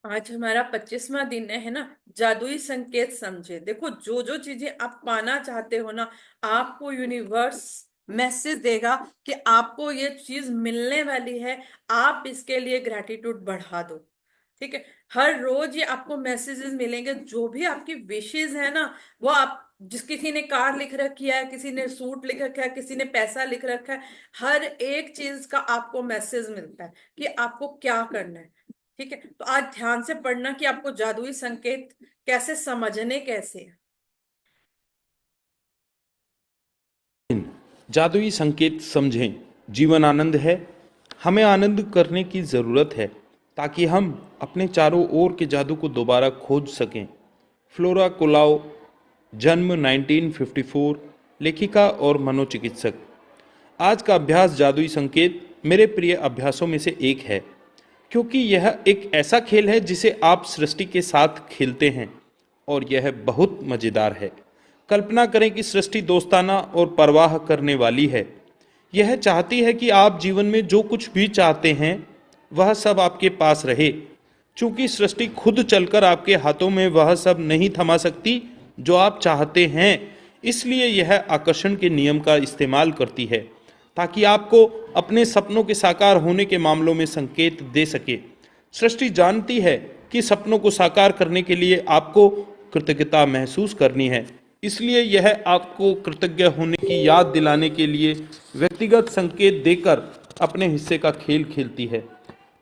आज हमारा 25वां दिन है ना। जादुई संकेत समझे। देखो, जो जो चीजें आप पाना चाहते हो ना, आपको यूनिवर्स मैसेज देगा कि आपको ये चीज मिलने वाली है। आप इसके लिए ग्रैटिट्यूड बढ़ा दो। ठीक है। हर रोज ये आपको मैसेजेस मिलेंगे। जो भी आपकी विशेष है ना, वो आप जिस किसी ने कार लिख रखी है, किसी ने सूट लिख रखा है, किसी ने पैसा लिख रखा है, हर एक चीज का आपको मैसेज मिलता है कि आपको क्या करना है। ठीक है। तो आज ध्यान से पढ़ना कि आपको जादुई संकेत कैसे समझने कैसे है। जादुई संकेत समझें। जीवन आनंद है। हमें आनंद करने की ज़रूरत है ताकि हम अपने चारों ओर के जादू को दोबारा खोज सकें। फ्लोरा कोलाओ, जन्म 1954, लेखिका और मनोचिकित्सक। आज का अभ्यास जादुई संकेत मेरे प्रिय अभ्यासों में से एक है, क्योंकि यह एक ऐसा खेल है जिसे आप सृष्टि के साथ खेलते हैं और यह बहुत मज़ेदार है। कल्पना करें कि सृष्टि दोस्ताना और परवाह करने वाली है। यह चाहती है कि आप जीवन में जो कुछ भी चाहते हैं वह सब आपके पास रहे। चूंकि सृष्टि खुद चलकर आपके हाथों में वह सब नहीं थमा सकती जो आप चाहते हैं, इसलिए यह आकर्षण के नियम का इस्तेमाल करती है ताकि आपको अपने सपनों के साकार होने के मामलों में संकेत दे सके। सृष्टि जानती है कि सपनों को साकार करने के लिए आपको कृतज्ञता महसूस करनी है, इसलिए यह आपको कृतज्ञ होने की याद दिलाने के लिए व्यक्तिगत संकेत देकर अपने हिस्से का खेल खेलती है।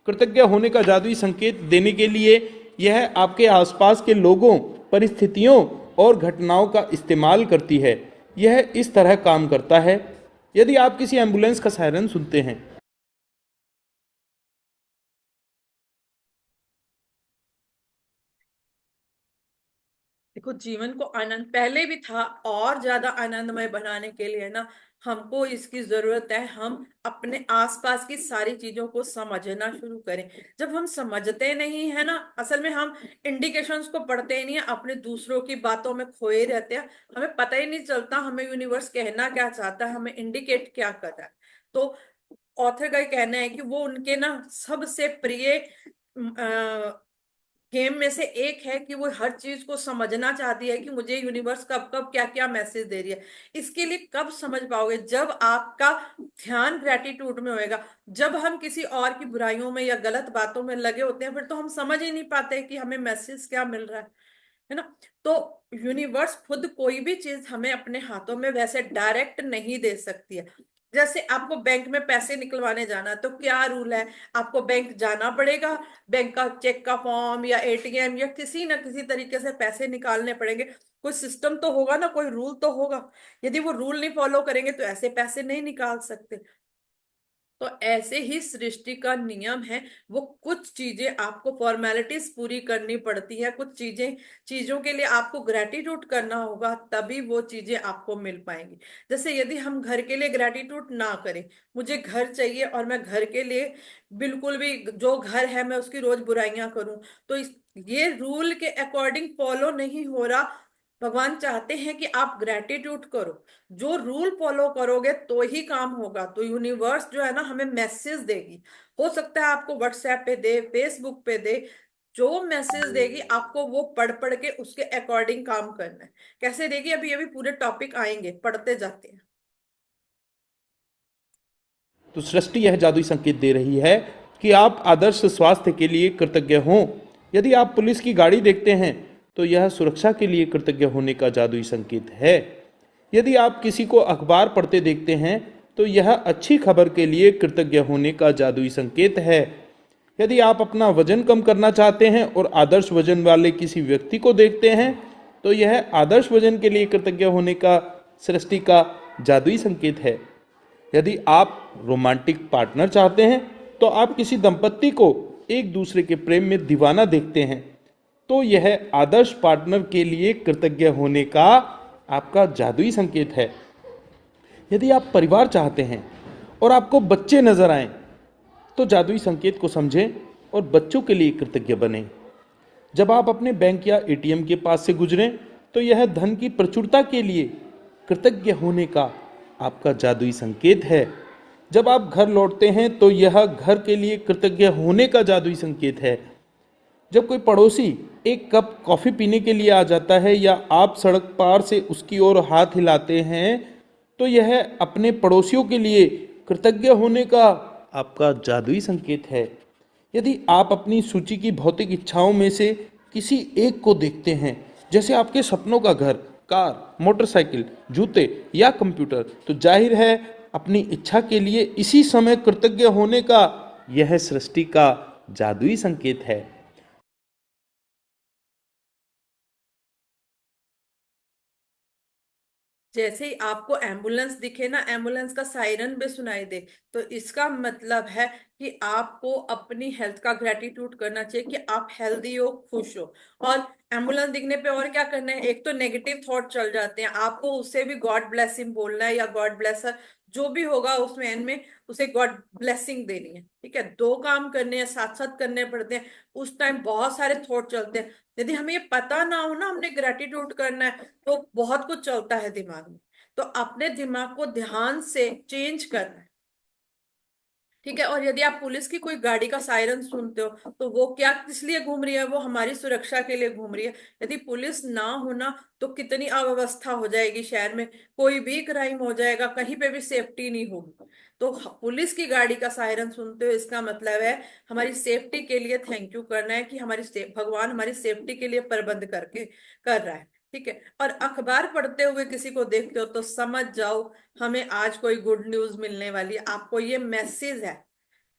कृतज्ञ होने का जादुई संकेत देने के लिए यह आपके आसपास के लोगों, परिस्थितियों और घटनाओं का इस्तेमाल करती है। यह इस तरह काम करता है। यदि आप किसी एम्बुलेंस का सायरन सुनते हैं, देखो, जीवन को आनंद पहले भी था और ज्यादा आनंदमय बनाने के लिए ना, हमको इसकी जरूरत है। हम अपने आसपास की सारी चीजों को समझना शुरू करें। जब हम समझते नहीं है ना, असल में हम इंडिकेशंस को पढ़ते ही नहीं है, अपने दूसरों की बातों में खोए रहते हैं। हमें पता ही नहीं चलता हमें यूनिवर्स कहना क्या चाहता है, हमें इंडिकेट क्या कर रहा है। तो ऑथर का कहना है कि वो उनके ना सबसे प्रिय गेम में से एक है कि वो हर चीज को समझना चाहती है कि मुझे यूनिवर्स कब कब क्या क्या मैसेज दे रही है। इसके लिए कब समझ पाओगे? जब आपका ध्यान ग्रेटिट्यूड में होएगा। जब हम किसी और की बुराइयों में या गलत बातों में लगे होते हैं, फिर तो हम समझ ही नहीं पाते कि हमें मैसेज क्या मिल रहा है ना। तो यूनिवर्स खुद कोई भी चीज हमें अपने हाथों में वैसे डायरेक्ट नहीं दे सकती है। जैसे आपको बैंक में पैसे निकलवाने जाना है, तो क्या रूल है? आपको बैंक जाना पड़ेगा, बैंक का चेक का फॉर्म या एटीएम या किसी ना किसी तरीके से पैसे निकालने पड़ेंगे। कोई सिस्टम तो होगा ना, कोई रूल तो होगा। यदि वो रूल नहीं फॉलो करेंगे तो ऐसे पैसे नहीं निकाल सकते। तो ऐसे ही सृष्टि का नियम है। वो कुछ चीजें आपको फॉर्मेलिटीज पूरी करनी पड़ती है, कुछ चीजों के लिए आपको ग्रेटिट्यूड करना होगा, तभी वो चीजें आपको मिल पाएंगी। जैसे यदि हम घर के लिए ग्रेटिट्यूड ना करें, मुझे घर चाहिए और मैं घर के लिए बिल्कुल भी जो घर है मैं उसकी रोज बुराइयां करूं, तो ये रूल के अकॉर्डिंग फॉलो नहीं हो रहा। भगवान चाहते हैं कि आप ग्रेटिट्यूड करो। जो रूल फॉलो करोगे तो ही काम होगा। तो यूनिवर्स जो है ना, हमें मैसेज देगी। हो सकता है आपको व्हाट्सएप पे दे, फेसबुक पे दे। जो मैसेज देगी आपको, वो पढ़ पढ़ के उसके अकॉर्डिंग काम करना है। कैसे देगी? अभी अभी पूरे टॉपिक आएंगे, पढ़ते जाते हैं। तो सृष्टि यह जादुई संकेत दे रही है कि आप आदर्श स्वास्थ्य के लिए कृतज्ञ हों। यदि आप पुलिस की गाड़ी देखते हैं तो यह सुरक्षा के लिए कृतज्ञ होने का जादुई संकेत है। यदि आप किसी को अखबार पढ़ते देखते हैं तो यह अच्छी खबर के लिए कृतज्ञ होने का जादुई संकेत है। यदि आप अपना वजन कम करना चाहते हैं और आदर्श वजन वाले किसी व्यक्ति को देखते हैं तो यह आदर्श वजन के लिए कृतज्ञ होने का सृष्टि का जादुई संकेत है। यदि आप रोमांटिक पार्टनर चाहते हैं तो आप किसी दंपत्ति को एक दूसरे के प्रेम में दीवाना देखते हैं तो यह आदर्श पार्टनर के लिए कृतज्ञ होने का आपका जादुई संकेत है। यदि आप परिवार चाहते हैं और आपको बच्चे नजर आएं तो जादुई संकेत को समझें और बच्चों के लिए कृतज्ञ बनें। जब आप अपने बैंक या एटीएम के पास से गुजरें तो यह धन की प्रचुरता के लिए कृतज्ञ होने का आपका जादुई संकेत है। जब आप घर लौटते हैं तो यह घर के लिए कृतज्ञ होने का जादुई संकेत है। जब कोई पड़ोसी एक कप कॉफ़ी पीने के लिए आ जाता है या आप सड़क पार से उसकी ओर हाथ हिलाते हैं, तो यह अपने पड़ोसियों के लिए कृतज्ञ होने का आपका जादुई संकेत है। यदि आप अपनी सूची की भौतिक इच्छाओं में से किसी एक को देखते हैं, जैसे आपके सपनों का घर, कार, मोटरसाइकिल, जूते या कंप्यूटर, तो जाहिर है अपनी इच्छा के लिए इसी समय कृतज्ञ होने का यह सृष्टि का जादुई संकेत है। जैसे ही आपको एम्बुलेंस दिखे ना, एम्बुलेंस का सायरन भी सुनाई दे, तो इसका मतलब है कि आपको अपनी हेल्थ का ग्रेटिट्यूड करना चाहिए कि आप हेल्दी हो, खुश हो। और एम्बुलेंस दिखने पे और क्या करना है, एक तो नेगेटिव थॉट चल जाते हैं, आपको उससे भी गॉड ब्लेस हिम बोलना है या गॉड ब्लेस हर, जो भी होगा उसमें एंड में उसे गॉड ब्लेसिंग देनी है। ठीक है, दो काम करने हैं, साथ साथ करने पड़ते हैं। उस टाइम बहुत सारे थॉट चलते हैं, यदि हमें ये पता ना हो ना हमने ग्रेटिट्यूड करना है, तो बहुत कुछ चलता है दिमाग में। तो अपने दिमाग को ध्यान से चेंज करना है। ठीक है, और यदि आप पुलिस की कोई गाड़ी का सायरन सुनते हो, तो वो क्या किस लिए घूम रही है, वो हमारी सुरक्षा के लिए घूम रही है। यदि पुलिस ना होना तो कितनी अव्यवस्था हो जाएगी शहर में, कोई भी क्राइम हो जाएगा, कहीं पे भी सेफ्टी नहीं होगी। तो पुलिस की गाड़ी का सायरन सुनते हो, इसका मतलब है हमारी सेफ्टी के लिए थैंक यू करना है कि भगवान हमारी सेफ्टी के लिए प्रबंध करके कर रहा है। ठीक है, और अखबार पढ़ते हुए किसी को देखते हो तो समझ जाओ हमें आज कोई गुड न्यूज मिलने वाली है, आपको ये मैसेज है।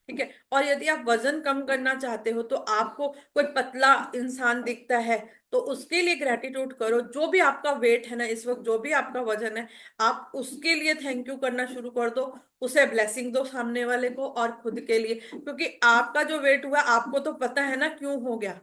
ठीक है, और यदि आप वजन कम करना चाहते हो, तो आपको कोई पतला इंसान दिखता है, तो उसके लिए ग्रेटिट्यूड करो। जो भी आपका वेट है ना इस वक्त, जो भी आपका वजन है, आप उसके लिए थैंक यू करना शुरू कर दो। उसे ब्लेसिंग दो सामने वाले को और खुद के लिए, क्योंकि आपका जो वेट हुआ आपको तो पता है ना क्यों हो गया,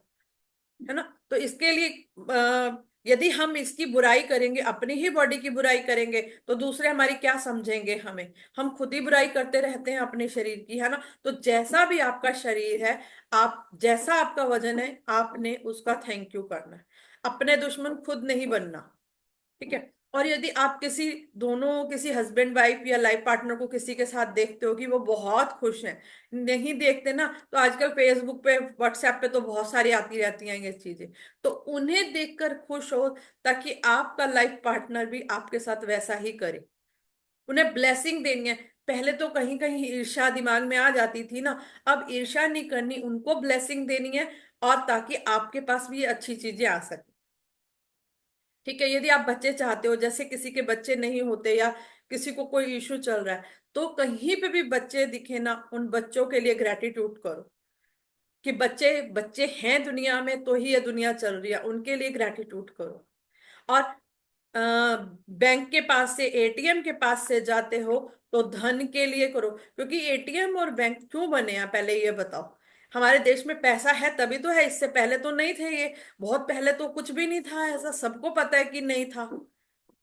है ना। तो इसके लिए यदि हम इसकी बुराई करेंगे, अपनी ही बॉडी की बुराई करेंगे, तो दूसरे हमारी क्या समझेंगे हमें। हम खुद ही बुराई करते रहते हैं अपने शरीर की, है ना। तो जैसा भी आपका शरीर है, आप जैसा आपका वजन है, आपने उसका थैंक यू करना है। अपने दुश्मन खुद नहीं बनना। ठीक है, और यदि आप किसी हस्बैंड वाइफ या लाइफ पार्टनर को किसी के साथ देखते हो कि वो बहुत खुश हैं, नहीं देखते ना, तो आजकल फेसबुक पे, व्हाट्सएप पे तो बहुत सारी आती रहती हैं ये चीजें। तो उन्हें देखकर खुश हो, ताकि आपका लाइफ पार्टनर भी आपके साथ वैसा ही करे। उन्हें ब्लेसिंग देनी है। पहले तो कहीं कहीं ईर्ष्या दिमाग में आ जाती थी ना, अब ईर्ष्या नहीं करनी, उनको ब्लेसिंग देनी है, और ताकि आपके पास भी ये अच्छी चीजें आ सके। ठीक है, यदि आप बच्चे चाहते हो, जैसे किसी के बच्चे नहीं होते या किसी को कोई इशू चल रहा है, तो कहीं पे भी बच्चे दिखे ना, उन बच्चों के लिए ग्रेटिट्यूड करो कि बच्चे बच्चे हैं दुनिया में, तो ही ये दुनिया चल रही है, उनके लिए ग्रेटिट्यूड करो। और बैंक के पास से, एटीएम के पास से जाते हो, तो धन के लिए करो, क्योंकि एटीएम और बैंक क्यों बने हैं पहले ये बताओ। हमारे देश में पैसा है तभी तो है, इससे पहले तो नहीं थे ये। बहुत पहले तो कुछ भी नहीं था, ऐसा सबको पता है कि नहीं था,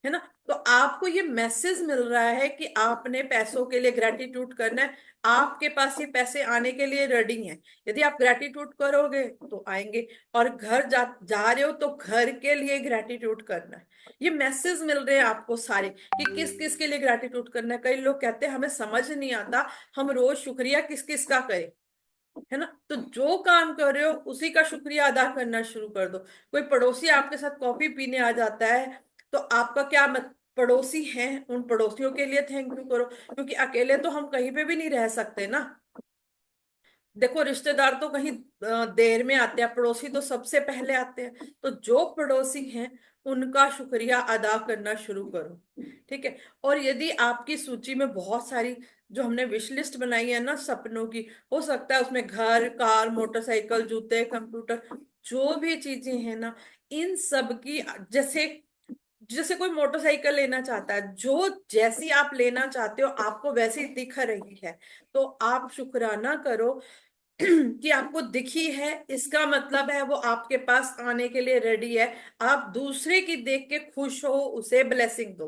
है ना। तो आपको ये मैसेज मिल रहा है कि आपने पैसों के लिए ग्रेटिट्यूड करना है। आपके पास ये पैसे आने के लिए रेडी हैं। यदि आप ग्रेटिट्यूड करोगे तो आएंगे। और घर जा रहे हो तो घर के लिए ग्रेटिट्यूड करना है। ये मैसेज मिल रहे हैं आपको सारे कि किस किस के लिए ग्रेटिट्यूड करना है। कई लोग कहते हैं हमें समझ नहीं आता, हम रोज शुक्रिया किस किस का करें, है ना। तो जो काम कर रहे हो उसी का शुक्रिया अदा करना शुरू कर दो। कोई पड़ोसी आपके साथ कॉफी पीने आ जाता है, तो आपका क्या मत, पड़ोसी हैं, उन पड़ोसियों के लिए थैंक यू करो, क्योंकि अकेले तो हम कहीं पे भी नहीं रह सकते ना। देखो, रिश्तेदार तो कहीं देर में आते हैं, पड़ोसी तो सबसे पहले आते हैं। तो जो पड़ोसी हैं उनका शुक्रिया अदा करना शुरू करो। ठीक है, और यदि आपकी सूची में बहुत सारी, जो हमने विश लिस्ट बनाई है ना सपनों की, हो सकता है उसमें घर, कार, मोटरसाइकिल, जूते, कंप्यूटर, जो भी चीजें हैं ना, इन सब की, जैसे जैसे कोई मोटरसाइकिल लेना चाहता है, जो जैसी आप लेना चाहते हो आपको वैसी दिख रही है, तो आप शुक्राना करो कि आपको दिखी है, इसका मतलब है वो आपके पास आने के लिए रेडी है। आप दूसरे की देख के खुश हो, उसे ब्लेसिंग दो।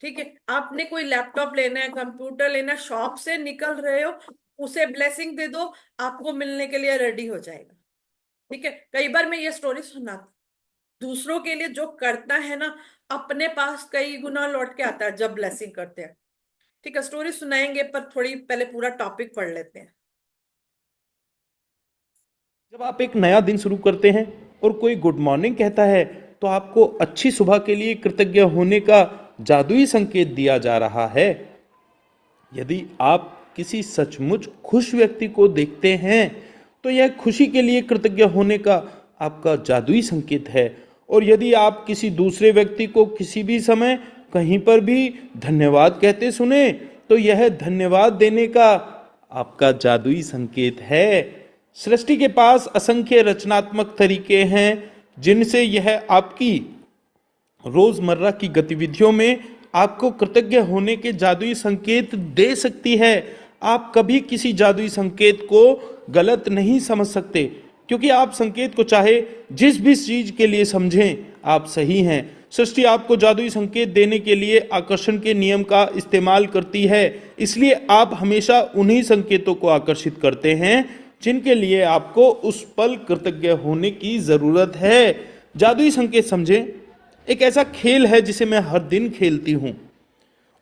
ठीक है, आपने कोई लैपटॉप लेना है, कंप्यूटर लेना है, शॉप से निकल रहे हो, उसे ब्लेसिंग दे दो, आपको मिलने के लिए रेडी हो जाएगा। ठीक है, कई बार मैं ये स्टोरी सुना, दूसरों के लिए जो करता है ना, अपने पास कई गुना लौट के आता है जब ब्लेसिंग करते हैं। ठीक है, स्टोरी सुनाएंगे, पर थोड़ी पहले पूरा टॉपिक पढ़ लेते हैं। जब आप एक नया दिन शुरू करते हैं और कोई गुड मॉर्निंग कहता है, तो आपको अच्छी सुबह के लिए कृतज्ञ होने का जादुई संकेत दिया जा रहा है। यदि आप किसी सचमुच खुश व्यक्ति को देखते हैं, तो यह खुशी के लिए कृतज्ञ होने का आपका जादुई संकेत है। और यदि आप किसी दूसरे व्यक्ति को किसी भी समय कहीं पर भी धन्यवाद कहते सुने, तो यह धन्यवाद देने का आपका जादुई संकेत है। सृष्टि के पास असंख्य रचनात्मक तरीके हैं जिनसे यह आपकी रोजमर्रा की गतिविधियों में आपको कृतज्ञ होने के जादुई संकेत दे सकती है। आप कभी किसी जादुई संकेत को गलत नहीं समझ सकते, क्योंकि आप संकेत को चाहे जिस भी चीज के लिए समझें, आप सही हैं। सृष्टि आपको जादुई संकेत देने के लिए आकर्षण के नियम का इस्तेमाल करती है, इसलिए आप हमेशा उन्हीं संकेतों को आकर्षित करते हैं जिनके लिए आपको उस पल कृतज्ञ होने की जरूरत है। जादुई संकेत समझें, एक ऐसा खेल है जिसे मैं हर दिन खेलती हूं,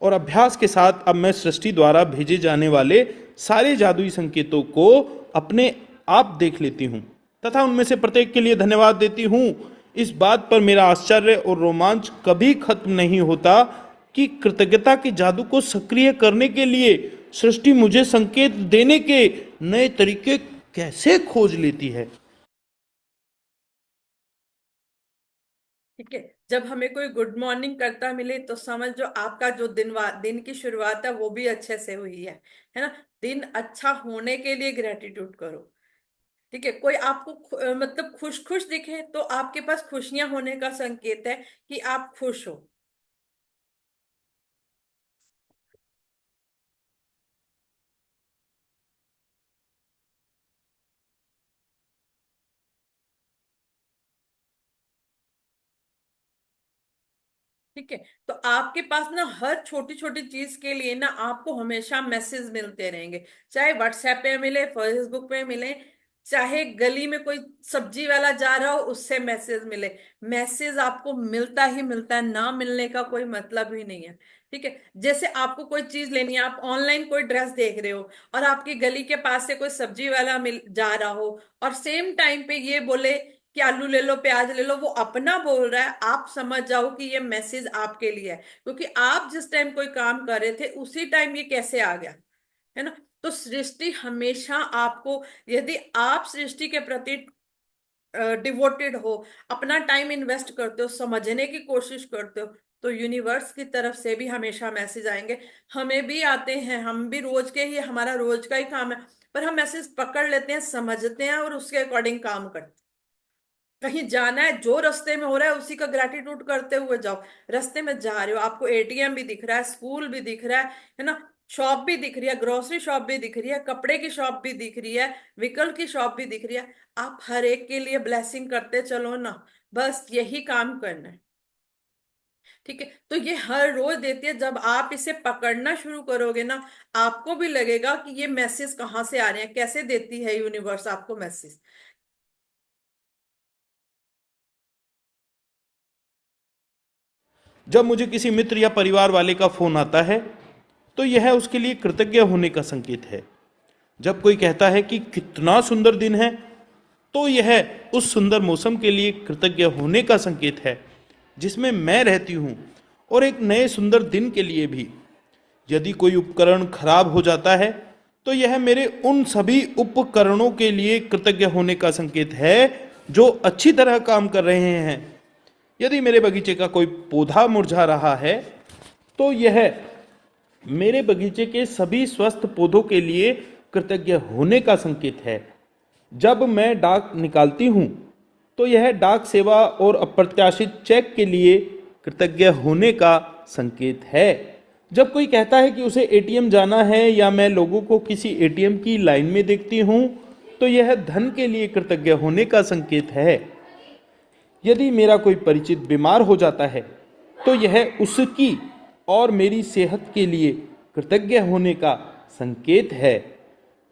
और अभ्यास के साथ अब मैं सृष्टि द्वारा भेजे जाने वाले सारे जादुई संकेतों को अपने आप देख लेती हूं तथा उनमें से प्रत्येक के लिए धन्यवाद देती हूं। इस बात पर मेरा आश्चर्य और रोमांच कभी खत्म नहीं होता कि कृतज्ञता के जादू को सक्रिय करने के लिए सृष्टि मुझे संकेत देने के नए तरीके कैसे खोज लेती है। ठीक है, जब हमें कोई गुड मॉर्निंग करता मिले तो समझ जो आपका जो दिन की शुरुआत है वो भी अच्छे से हुई है ना। दिन अच्छा होने के लिए ग्रेटिट्यूड करो। ठीक है, कोई आपको मतलब खुश खुश दिखे तो आपके पास खुशियां होने का संकेत है कि आप खुश हो। ठीक है, तो आपके पास ना हर छोटी छोटी चीज के लिए ना आपको हमेशा मैसेज मिलते रहेंगे, चाहे व्हाट्सएप पे मिले, फेसबुक पे मिले, चाहे गली में कोई सब्जी वाला जा रहा हो उससे मैसेज मिले। मैसेज आपको मिलता ही मिलता है, ना मिलने का कोई मतलब ही नहीं है। ठीक है, जैसे आपको कोई चीज लेनी है, आप ऑनलाइन कोई ड्रेस देख रहे हो और आपकी गली के पास से कोई सब्जी वाला मिल जा रहा हो और सेम टाइम पे ये बोले कि आलू ले लो, प्याज ले लो, वो अपना बोल रहा है, आप समझ जाओ कि ये मैसेज आपके लिए है, क्योंकि आप जिस टाइम कोई काम कर रहे थे उसी टाइम ये कैसे आ गया, है ना। तो सृष्टि हमेशा आपको, यदि आप सृष्टि के प्रति डिवोटेड हो, अपना टाइम इन्वेस्ट करते हो, समझने की कोशिश करते हो, तो यूनिवर्स की तरफ से भी हमेशा मैसेज आएंगे। हमें भी आते हैं, हम भी रोज के ही, हमारा रोज का ही काम है, पर हम मैसेज पकड़ लेते हैं, समझते हैं और उसके अकॉर्डिंग काम करते हैं। कहीं जाना है, जो रास्ते में हो रहा है उसी का ग्रेटिट्यूड करते हुए जाओ। रास्ते में जा रहे हो, आपको एटीएम भी दिख रहा है, स्कूल भी दिख रहा है ना, शॉप भी दिख रही है, ग्रोसरी शॉप भी दिख रही है, कपड़े की शॉप भी दिख रही है, व्हीकल की शॉप भी दिख रही है, आप हर एक के लिए ब्लेसिंग करते चलो ना। बस यही काम करना है। ठीक है, तो ये हर रोज देती है, जब आप इसे पकड़ना शुरू करोगे ना, आपको भी लगेगा कि ये मैसेज कहाँ से आ रहे हैं, कैसे देती है यूनिवर्स आपको मैसेज। जब मुझे किसी मित्र या परिवार वाले का फोन आता है, तो यह उसके लिए कृतज्ञ होने का संकेत है। जब कोई कहता है कि कितना सुंदर दिन है, तो यह उस सुंदर मौसम के लिए कृतज्ञ होने का संकेत है जिसमें मैं रहती हूँ, और एक नए सुंदर दिन के लिए भी। यदि कोई उपकरण खराब हो जाता है, तो यह मेरे उन सभी उपकरणों के लिए कृतज्ञ होने का संकेत है जो अच्छी तरह काम कर रहे हैं। यदि मेरे बगीचे का कोई पौधा मुरझा रहा है, तो यह मेरे बगीचे के सभी स्वस्थ पौधों के लिए कृतज्ञ होने का संकेत है। जब मैं डाक निकालती हूँ, तो यह डाक सेवा और अप्रत्याशित चेक के लिए कृतज्ञ होने का संकेत है। जब कोई कहता है कि उसे एटीएम जाना है, या मैं लोगों को किसी एटीएम की लाइन में देखती हूँ, तो यह धन के लिए कृतज्ञ होने का संकेत है। यदि मेरा कोई परिचित बीमार हो जाता है, तो यह उसकी और मेरी सेहत के लिए कृतज्ञ होने का संकेत है।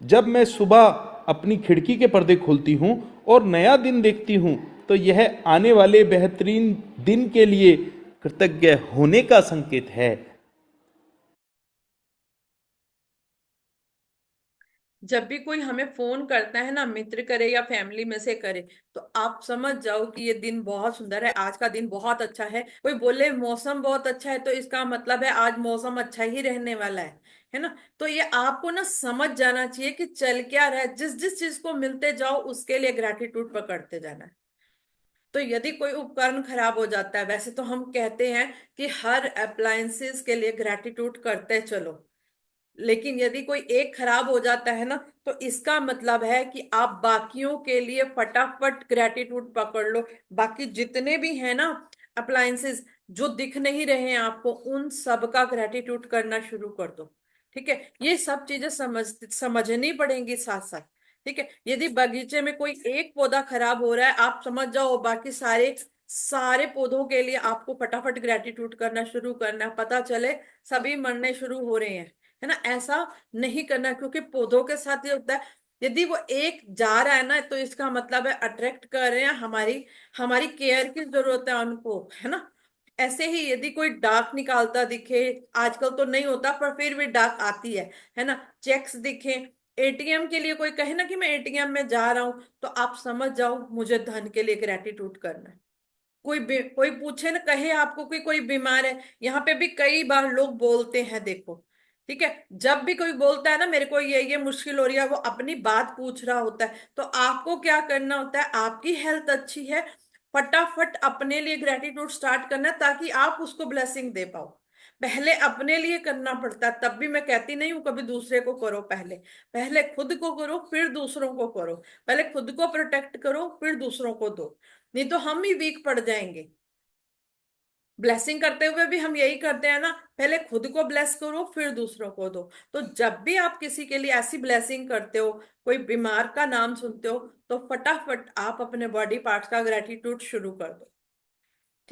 जब मैं सुबह अपनी खिड़की के पर्दे खोलती हूँ और नया दिन देखती हूँ, तो यह आने वाले बेहतरीन दिन के लिए कृतज्ञ होने का संकेत है। जब भी कोई हमें फोन करता है ना, मित्र करे या फैमिली में से करे, तो आप समझ जाओ कि ये दिन बहुत सुंदर है, आज का दिन बहुत अच्छा है। कोई बोले मौसम बहुत अच्छा है, तो इसका मतलब है आज मौसम अच्छा ही रहने वाला है ना। तो ये आपको ना समझ जाना चाहिए कि चल क्या रहा है, जिस जिस चीज को मिलते जाओ उसके लिए ग्रेटिट्यूड पकड़ते जाना है। तो यदि कोई उपकरण खराब हो जाता है, वैसे तो हम कहते हैं कि हर अप्लायंसेस के लिए ग्रेटिट्यूड करते चलो, लेकिन यदि कोई एक खराब हो जाता है ना, तो इसका मतलब है कि आप बाकियों के लिए फटाफट ग्रेटिट्यूड पकड़ लो। बाकी जितने भी हैं ना अप्लायंसेस जो दिख नहीं रहे हैं आपको, उन सब का ग्रेटिट्यूड करना शुरू कर दो। ठीक है, ये सब चीजें समझनी पड़ेंगी साथ साथ। ठीक है, यदि बगीचे में कोई एक पौधा खराब हो रहा है, आप समझ जाओ बाकी सारे सारे पौधों के लिए आपको फटाफट ग्रेटिट्यूड करना शुरू करना है। पता चले सभी मरने शुरू हो रहे हैं, है ना। ऐसा नहीं करना, क्योंकि पौधों के साथ ये होता है, यदि वो एक जा रहा है ना, तो इसका मतलब है अट्रैक्ट कर रहे हैं, हमारी हमारी केयर की जरूरत है उनको, है ना। ऐसे ही यदि कोई डाक निकालता दिखे, आजकल तो नहीं होता पर फिर भी डाक आती है ना, चेक्स दिखे, एटीएम के लिए कोई कहे ना कि मैं एटीएम में जा रहा हूं, तो आप समझ जाओ मुझे धन के लिए ग्रेटिट्यूड करना है। कोई पूछे ना, कहे आपको कि कोई बीमार है, यहाँ पे भी कई बार लोग बोलते हैं, देखो। ठीक है, जब भी कोई बोलता है ना मेरे को ये मुश्किल हो रही है, वो अपनी बात पूछ रहा होता है, तो आपको क्या करना होता है, आपकी हेल्थ अच्छी है, फटाफट अपने लिए ग्रेटिट्यूड स्टार्ट करना है, ताकि आप उसको ब्लेसिंग दे पाओ। पहले अपने लिए करना पड़ता है, तब भी मैं कहती नहीं हूं कभी दूसरे को करो, पहले पहले खुद को करो फिर दूसरों को करो। पहले खुद को प्रोटेक्ट करो फिर दूसरों को दो, नहीं तो हम ही वीक पड़ जाएंगे। ब्लेसिंग करते हुए भी हम यही करते हैं ना, पहले खुद को ब्लेस करो फिर दूसरों को दो। तो जब भी आप किसी के लिए ऐसी ब्लेसिंग करते हो, कोई बीमार का नाम सुनते हो, तो फटाफट आप अपने बॉडी पार्ट्स का ग्रेटिट्यूड शुरू कर दो।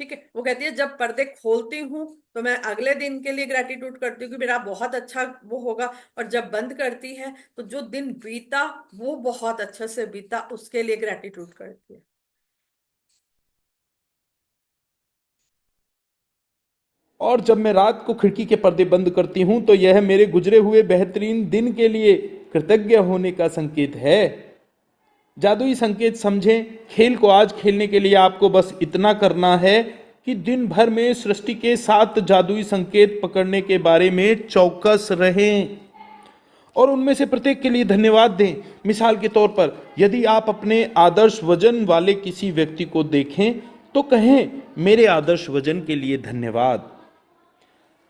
ठीक है, वो कहती है जब पर्दे खोलती हूँ तो मैं अगले दिन के लिए ग्रेटिट्यूड करती हूँ कि मेरा बहुत अच्छा वो होगा, और जब बंद करती है तो जो दिन बीता वो बहुत अच्छे से बीता उसके लिए ग्रेटिट्यूड करती है। और जब मैं रात को खिड़की के पर्दे बंद करती हूं तो यह मेरे गुजरे हुए बेहतरीन दिन के लिए कृतज्ञ होने का संकेत है। जादुई संकेत समझें। खेल को आज खेलने के लिए आपको बस इतना करना है कि दिन भर में सृष्टि के 7 जादुई संकेत पकड़ने के बारे में चौकस रहें और उनमें से प्रत्येक के लिए धन्यवाद दें। मिसाल के तौर पर यदि आप अपने आदर्श वजन वाले किसी व्यक्ति को देखें तो कहें, मेरे आदर्श वजन के लिए धन्यवाद।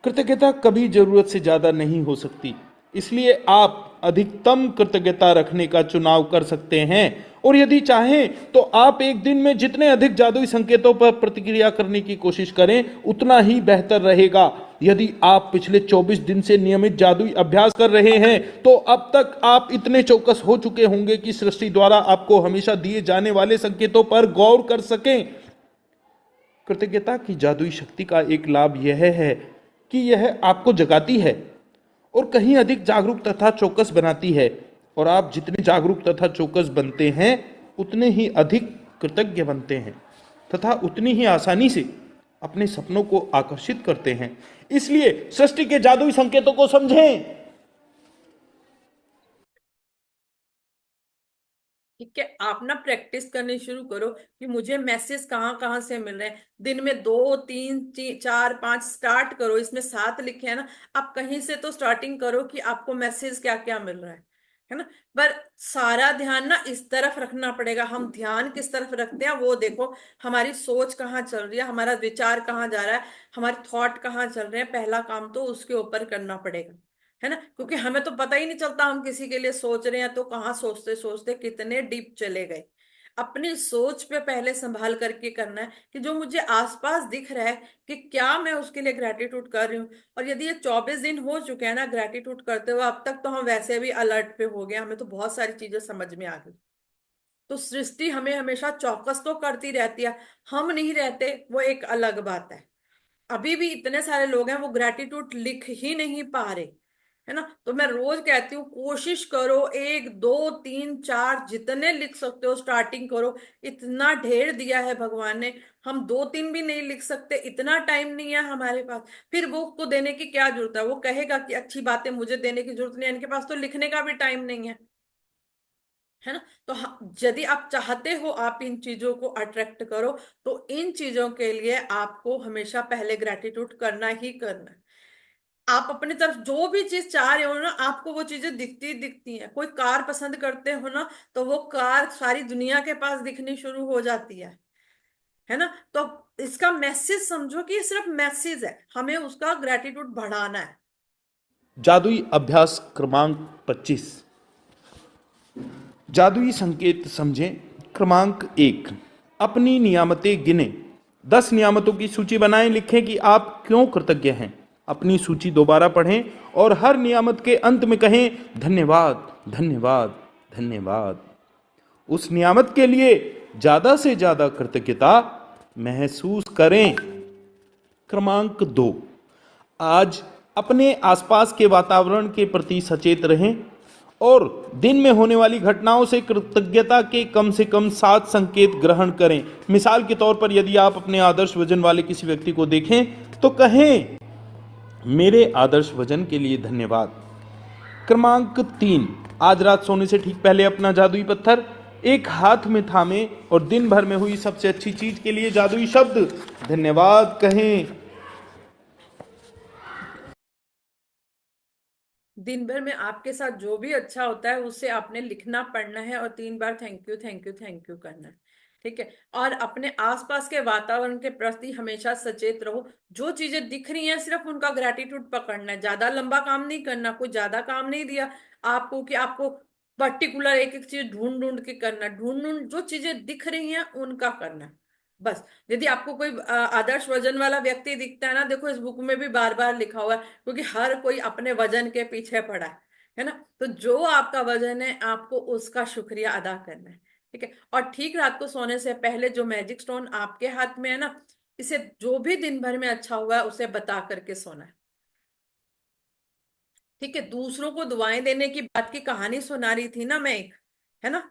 कृतज्ञता कभी जरूरत से ज्यादा नहीं हो सकती, इसलिए आप अधिकतम कृतज्ञता रखने का चुनाव कर सकते हैं। और यदि चाहें तो आप एक दिन में जितने अधिक जादुई संकेतों पर प्रतिक्रिया करने की कोशिश करें उतना ही बेहतर रहेगा। यदि आप पिछले 24 दिन से नियमित जादुई अभ्यास कर रहे हैं तो अब तक आप इतने चौकस हो चुके होंगे कि सृष्टि द्वारा आपको हमेशा दिए जाने वाले संकेतों पर गौर कर सकें। कृतज्ञता की जादुई शक्ति का एक लाभ यह है कि यह आपको जगाती है और कहीं अधिक जागरूक तथा चौकस बनाती है। और आप जितने जागरूक तथा चौकस बनते हैं उतने ही अधिक कृतज्ञ बनते हैं तथा उतनी ही आसानी से अपने सपनों को आकर्षित करते हैं। इसलिए सृष्टि के जादुई संकेतों को समझें। ठीक है, आप ना प्रैक्टिस करनी शुरू करो कि मुझे मैसेज कहाँ कहाँ से मिल रहे हैं। दिन में दो तीन चार पांच स्टार्ट करो, इसमें 7 लिखे हैं ना, आप कहीं से तो स्टार्टिंग करो कि आपको मैसेज क्या क्या मिल रहा है ना। पर सारा ध्यान ना इस तरफ रखना पड़ेगा, हम ध्यान किस तरफ रखते हैं वो देखो। हमारी सोच कहाँ चल रही है, हमारा विचार कहाँ जा रहा है, हमारे थॉट कहाँ चल रहे हैं, पहला काम तो उसके ऊपर करना पड़ेगा, है ना। क्योंकि हमें तो पता ही नहीं चलता हम किसी के लिए सोच रहे हैं तो कहाँ सोचते सोचते कितने डीप चले गए। अपनी सोच पे पहले संभाल करके करना है कि जो मुझे आसपास दिख रहा है कि क्या मैं उसके लिए ग्रेटिट्यूड कर रही हूँ। और यदि ये 24 दिन हो चुके हैं ना ग्रेटिट्यूड करते हुए, अब तक तो हम वैसे भी अलर्ट पे हो गए, हमें तो बहुत सारी चीजें समझ में आ गई। तो सृष्टि हमें हमेशा चौकस तो करती रहती है, हम नहीं रहते वो एक अलग बात है। अभी भी इतने सारे लोग हैं वो ग्रेटिट्यूड लिख ही नहीं पा रहे, है ना। तो मैं रोज कहती हूँ कोशिश करो, 1 2 3 4 जितने लिख सकते हो स्टार्टिंग करो। इतना ढेर दिया है भगवान ने, हम 2 3 भी नहीं लिख सकते, इतना टाइम नहीं है हमारे पास। फिर वो को देने की क्या जरूरत है, वो कहेगा कि अच्छी बातें मुझे देने की जरूरत नहीं है, इनके पास तो लिखने का भी टाइम नहीं है। है ना। तो यदि आप चाहते हो आप इन चीजों को अट्रैक्ट करो, तो इन चीजों के लिए आपको हमेशा पहले ग्रेटिट्यूड करना ही करना है। आप अपनी तरफ जो भी चीज चाह रहे हो ना, आपको वो चीजें दिखती दिखती हैं। कोई कार पसंद करते हो ना, तो वो कार सारी दुनिया के पास दिखनी शुरू हो जाती है ना। तो इसका मैसेज समझो कि ये सिर्फ मैसेज है, हमें उसका ग्रेटिट्यूड बढ़ाना है। जादुई अभ्यास क्रमांक 25। जादुई संकेत समझें। क्रमांक 1, अपनी नियामतें गिने। 10 नियामतों की सूची बनाएं, लिखें कि आप क्यों कृतज्ञ हैं। अपनी सूची दोबारा पढ़ें और हर नियामत के अंत में कहें धन्यवाद, धन्यवाद, धन्यवाद। उस नियामत के लिए ज्यादा से ज्यादा कृतज्ञता महसूस करें। क्रमांक 2, आज अपने आसपास के वातावरण के प्रति सचेत रहें और दिन में होने वाली घटनाओं से कृतज्ञता के कम से कम 7 संकेत ग्रहण करें। मिसाल के तौर पर यदि आप अपने आदर्श वजन वाले किसी व्यक्ति को देखें तो कहें मेरे आदर्श वजन के लिए धन्यवाद। क्रमांक 3, आज रात सोने से ठीक पहले अपना जादुई पत्थर एक हाथ में थामें और दिन भर में हुई सबसे अच्छी चीज के लिए जादुई शब्द धन्यवाद कहें। दिन भर में आपके साथ जो भी अच्छा होता है उसे आपने लिखना पढ़ना है, और 3 बार thank you thank you thank you करना है। ठीक है। और अपने आसपास के वातावरण के प्रति हमेशा सचेत रहो। जो चीजें दिख रही हैं सिर्फ उनका ग्रेटिट्यूड पकड़ना है, ज्यादा लंबा काम नहीं करना। कोई ज्यादा काम नहीं दिया आपको कि आपको पर्टिकुलर एक एक चीज ढूंढ ढूंढ के करना। ढूंढ ढूंढ जो चीजें दिख रही हैं उनका करना है बस। यदि आपको कोई आदर्श वजन वाला व्यक्ति दिखता है ना, देखो इस बुक में भी बार बार लिखा हुआ है, क्योंकि हर कोई अपने वजन के पीछे पड़ा है ना। तो जो आपका वजन है आपको उसका शुक्रिया अदा करना है। ठीक है। और ठीक रात को सोने से पहले जो मैजिक स्टोन आपके हाथ में है ना, इसे जो भी दिन भर में अच्छा हुआ है उसे बता करके सोना है। ठीक है। दूसरों को दुआएं देने की बात की कहानी सुना रही थी ना मैं एक, है ना।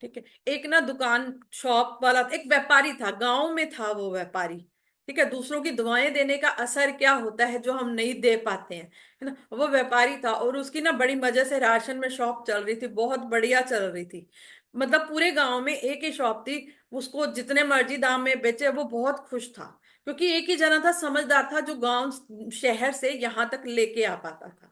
ठीक है। एक ना दुकान शॉप वाला एक व्यापारी था, गांव में था वो व्यापारी। ठीक है। दूसरों की दुआएं देने का असर क्या होता है जो हम नहीं दे पाते हैं, है ना। वो व्यापारी था और उसकी ना बड़ी मजे से राशन में शॉप चल रही थी, बहुत बढ़िया चल रही थी। मतलब पूरे गांव में एक ही शॉप थी, उसको जितने मर्जी दाम में बेचे वो बहुत खुश था, क्योंकि एक ही जना था, समझदार था, जो गांव शहर से यहाँ तक लेके आ पाता था।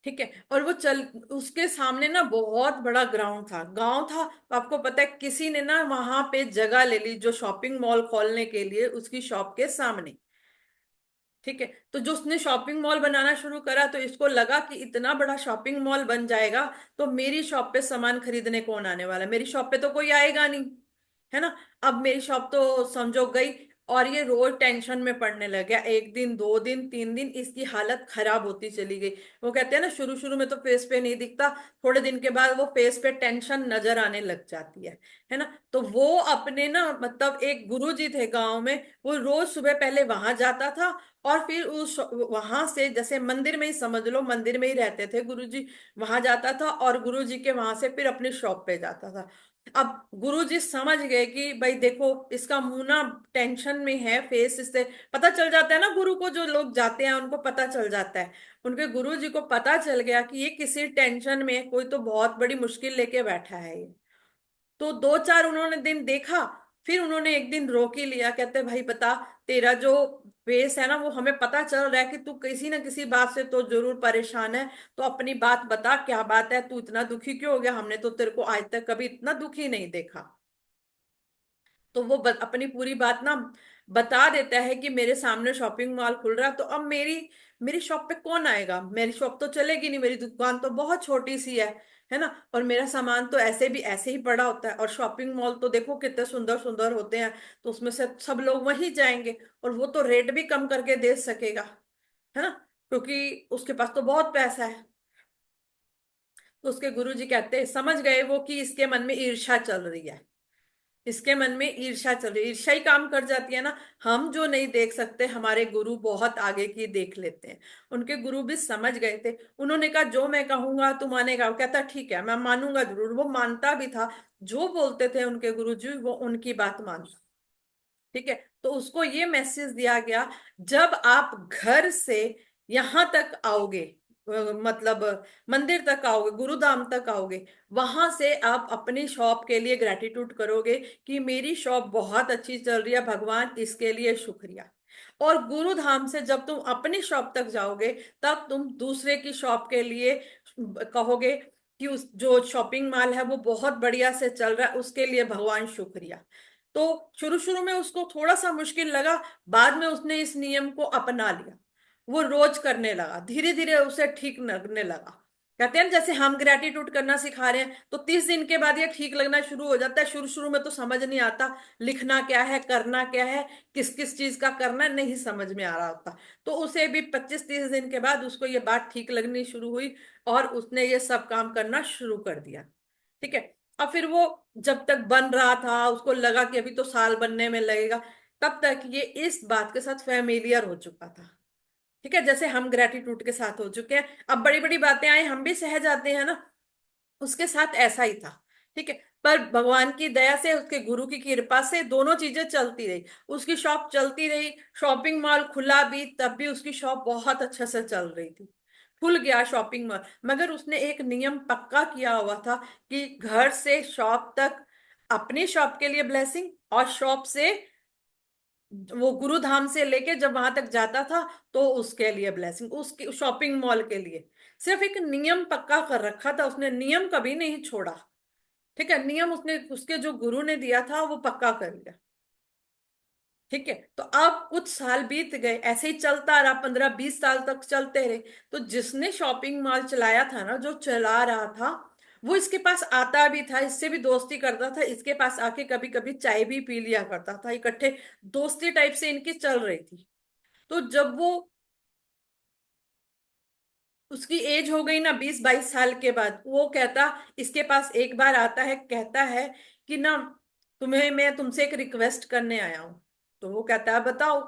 ठीक है। और वो चल उसके सामने ना बहुत बड़ा ग्राउंड था, गांव था। तो आपको पता है किसी ने ना वहां पे जगह ले ली जो शॉपिंग मॉल खोलने के लिए, उसकी शॉप के सामने। ठीक है। तो जो उसने शॉपिंग मॉल बनाना शुरू करा, तो इसको लगा कि इतना बड़ा शॉपिंग मॉल बन जाएगा तो मेरी शॉप पे सामान खरीदने कौन आने वाला है, मेरी शॉप पे तो कोई आएगा नहीं, है ना। अब मेरी शॉप तो समझो गई। और ये रोज टेंशन में पड़ने लग गया। 1 दिन 2 दिन 3 दिन इसकी हालत खराब होती चली गई। वो कहते हैं ना, शुरू शुरू में तो फेस पे नहीं दिखता, थोड़े दिन के बाद वो फेस पे टेंशन नजर आने लग जाती है ना। तो वो अपने ना मतलब एक गुरुजी थे गांव में, वो रोज सुबह पहले वहां जाता था, और फिर उस वहां से, जैसे मंदिर में ही समझ लो, मंदिर में ही रहते थे गुरुजी, वहां जाता था और गुरुजी के वहां से फिर अपनी शॉप पे जाता था। अब गुरुजी समझ गए कि भाई देखो इसका मुंह ना टेंशन में है, फेस इससे पता चल जाता है ना, गुरु को जो लोग जाते हैं उनको पता चल जाता है। उनके गुरुजी को पता चल गया कि ये किसी टेंशन में, कोई तो बहुत बड़ी मुश्किल लेके बैठा है ये। तो 2 4 उन्होंने दिन देखा, फिर उन्होंने एक दिन रोक ही लिया। कहते भाई बता, तेरा जो फेस है ना, वो हमें पता चल रहा है कि तू किसी ना किसी बात से तो जरूर परेशान है। तो अपनी बात बता, क्या बात है, तू इतना दुखी क्यों हो गया, हमने तो तेरे को आज तक कभी इतना दुखी नहीं देखा। तो वो अपनी पूरी बात ना बता देता है कि मेरे सामने शॉपिंग मॉल खुल रहा है, तो अब मेरी मेरी शॉप पे कौन आएगा, मेरी शॉप तो चलेगी नहीं, मेरी दुकान तो बहुत छोटी सी है ना। और मेरा सामान तो ऐसे भी ऐसे ही पड़ा होता है, और शॉपिंग मॉल तो देखो कितने सुंदर सुंदर होते हैं, तो उसमें से सब लोग वहीं जाएंगे, और वो तो रेट भी कम करके दे सकेगा, है ना, क्योंकि उसके पास तो बहुत पैसा है। तो उसके गुरुजी कहते हैं, समझ गए वो कि इसके मन में ईर्ष्या चल रही है, इसके मन में ईर्ष्या चल रही है, ईर्ष्या ही काम कर जाती है ना। हम जो नहीं देख सकते हमारे गुरु बहुत आगे की देख लेते हैं। उनके गुरु भी समझ गए थे। उन्होंने कहा जो मैं कहूंगा तू मानेगा, वो कहता ठीक है मैं मानूंगा जरूर। वो मानता भी था, जो बोलते थे उनके गुरु जी वो उनकी बात मानता। ठीक है। तो उसको ये मैसेज दिया गया, जब आप घर से यहाँ तक आओगे, मतलब मंदिर तक आओगे, गुरुधाम तक आओगे, वहां से आप अपनी शॉप के लिए ग्रेटिट्यूड करोगे कि मेरी शॉप बहुत अच्छी चल रही है, भगवान इसके लिए शुक्रिया। और गुरुधाम से जब तुम अपनी शॉप तक जाओगे, तब तुम दूसरे की शॉप के लिए कहोगे कि उस जो शॉपिंग मॉल है वो बहुत बढ़िया से चल रहा है, उसके लिए भगवान शुक्रिया। तो शुरू शुरू में उसको थोड़ा सा मुश्किल लगा, बाद में उसने इस नियम को अपना लिया, वो रोज करने लगा, धीरे धीरे उसे ठीक लगने लगा। कहते हैं ना, जैसे हम ग्रेटिट्यूड करना सिखा रहे हैं तो 30 दिन के बाद ये ठीक लगना शुरू हो जाता है। शुरू शुरू में तो समझ नहीं आता लिखना क्या है, करना क्या है, किस किस चीज का करना है, नहीं समझ में आ रहा होता। तो उसे भी 25-30 दिन के बाद उसको ये बात ठीक लगनी शुरू हुई, और उसने ये सब काम करना शुरू कर दिया। ठीक है। अब फिर वो जब तक बन रहा था, उसको लगा कि अभी तो साल बनने में लगेगा, तब तक ये इस बात के साथ फेमिलियर हो चुका था। ठीक है, जैसे हम ग्रेटिट्यूड के साथ हो चुके हैं, अब बड़ी बड़ी बातें आए हम भी सह जाते हैं ना, उसके साथ ऐसा ही था। ठीक है। पर भगवान की दया से, उसके गुरु की कृपा से दोनों चीजें चलती रही। उसकी शॉप चलती रही, शॉपिंग मॉल खुला भी, तब भी उसकी शॉप बहुत अच्छे से चल रही थी, खुल गया शॉपिंग मॉल। मगर उसने एक नियम पक्का किया हुआ था कि घर से शॉप तक अपनी शॉप के लिए ब्लेसिंग, और शॉप से वो गुरुधाम से लेके जब वहां तक जाता था तो उसके लिए ब्लेसिंग, उसके शॉपिंग मॉल के लिए। सिर्फ एक नियम पक्का कर रखा था उसने, नियम कभी नहीं छोड़ा। ठीक है, नियम उसने उसके जो गुरु ने दिया था वो पक्का कर लिया। ठीक है। तो अब कुछ साल बीत गए, ऐसे ही चलता रहा, 15-20 साल तक चलते रहे। तो जिसने शॉपिंग मॉल चलाया था ना, जो चला रहा था, वो इसके पास आता भी था, इससे भी दोस्ती करता था, इसके पास आके कभी कभी चाय भी पी लिया करता था इकट्ठे, दोस्ती टाइप से इनकी चल रही थी। तो जब वो, उसकी एज हो गई ना 20-22 साल के बाद, वो कहता, इसके पास एक बार आता है, कहता है कि ना, तुम्हें मैं तुमसे एक रिक्वेस्ट करने आया हूं। तो वो कहता है बताओ,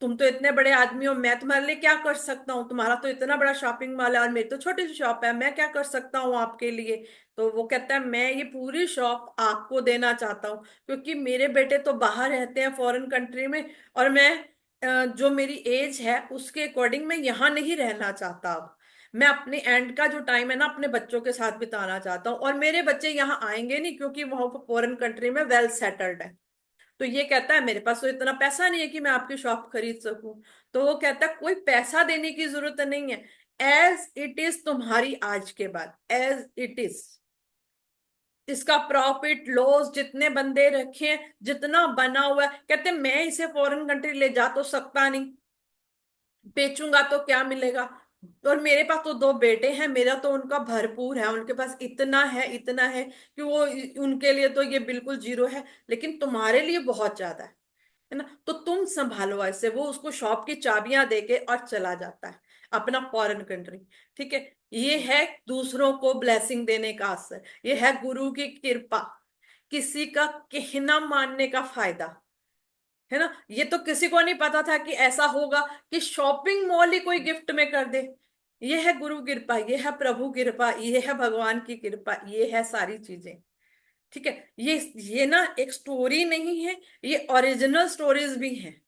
तुम तो इतने बड़े आदमी हो, मैं तुम्हारे लिए क्या कर सकता हूँ, तुम्हारा तो इतना बड़ा शॉपिंग मॉल है और मेरी तो छोटी सी शॉप है, मैं क्या कर सकता हूँ आपके लिए। तो वो कहता है मैं ये पूरी शॉप आपको देना चाहता हूँ, क्योंकि मेरे बेटे तो बाहर रहते हैं फॉरेन कंट्री में, और मैं जो मेरी एज है उसके अकॉर्डिंग मैं यहाँ नहीं रहना चाहता अब। मैं अपने एंड का जो टाइम है ना अपने बच्चों के साथ बिताना चाहता हूँ, और मेरे बच्चे यहाँ आएंगे नहीं क्योंकि वहां फॉरेन कंट्री में वेल सेटल्ड है। तो ये कहता है मेरे पास तो इतना पैसा नहीं है कि मैं आपकी शॉप खरीद सकूं। तो वो कहता है कोई पैसा देने की जरूरत नहीं है, एज इट इज तुम्हारी आज के बाद, एज इट इज, इसका प्रॉफिट लॉस जितने बंदे रखे हैं, जितना बना हुआ है, कहते मैं इसे फॉरेन कंट्री ले जा तो सकता नहीं, बेचूंगा तो क्या मिलेगा। और मेरे पास तो दो बेटे हैं, मेरा तो उनका भरपूर है, उनके पास इतना है, इतना है कि वो, उनके लिए तो ये बिल्कुल जीरो है, लेकिन तुम्हारे लिए बहुत ज्यादा है ना, तो तुम संभालो ऐसे। वो उसको शॉप की चाबियां देके और चला जाता है अपना फॉरेन कंट्री। ठीक है। ये है दूसरों को ब्लेसिंग देने का असर, ये है गुरु की कृपा, किसी का कहना मानने का फायदा, है ना। ये तो किसी को नहीं पता था कि ऐसा होगा कि शॉपिंग मॉल ही कोई गिफ्ट में कर दे। ये है गुरु कृपा, ये है प्रभु कृपा, ये है भगवान की कृपा, ये है सारी चीजें। ठीक है। ये ना एक स्टोरी नहीं है, ये ओरिजिनल स्टोरीज भी हैं।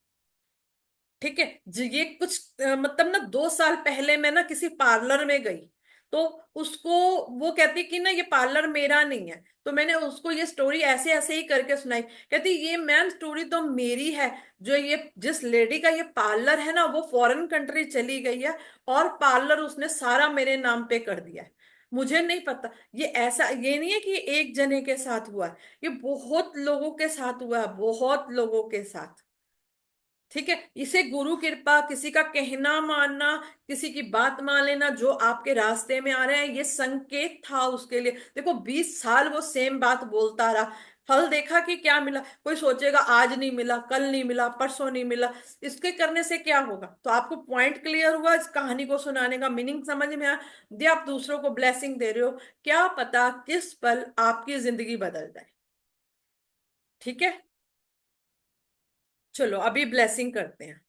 ठीक है ये कुछ मतलब ना 2 साल पहले मैं ना किसी पार्लर में गई, तो उसको, वो कहती कि ना ये पार्लर मेरा नहीं है, तो मैंने उसको ये स्टोरी ऐसे ऐसे ही करके सुनाई। कहती ये मैम स्टोरी तो मेरी है, जो ये जिस लेडी का ये पार्लर है ना वो फॉरेन कंट्री चली गई है, और पार्लर उसने सारा मेरे नाम पे कर दिया है। मुझे नहीं पता, ये ऐसा, ये नहीं है कि ये एक जने के साथ हुआ है, ये बहुत लोगों के साथ हुआ है, बहुत लोगों के साथ। ठीक है। इसे गुरु कृपा, किसी का कहना मानना, किसी की बात मान लेना, जो आपके रास्ते में आ रहे हैं, ये संकेत था उसके लिए। देखो 20 साल वो सेम बात बोलता रहा, फल देखा कि क्या मिला। कोई सोचेगा आज नहीं मिला, कल नहीं मिला, परसों नहीं मिला, इसके करने से क्या होगा। तो आपको पॉइंट क्लियर हुआ, इस कहानी को सुनाने का मीनिंग समझ में आया, दे आप दूसरों को ब्लेसिंग दे रहे हो, क्या पता किस पल आपकी जिंदगी बदल जाए। ठीक है। चलो अभी ब्लेसिंग करते हैं।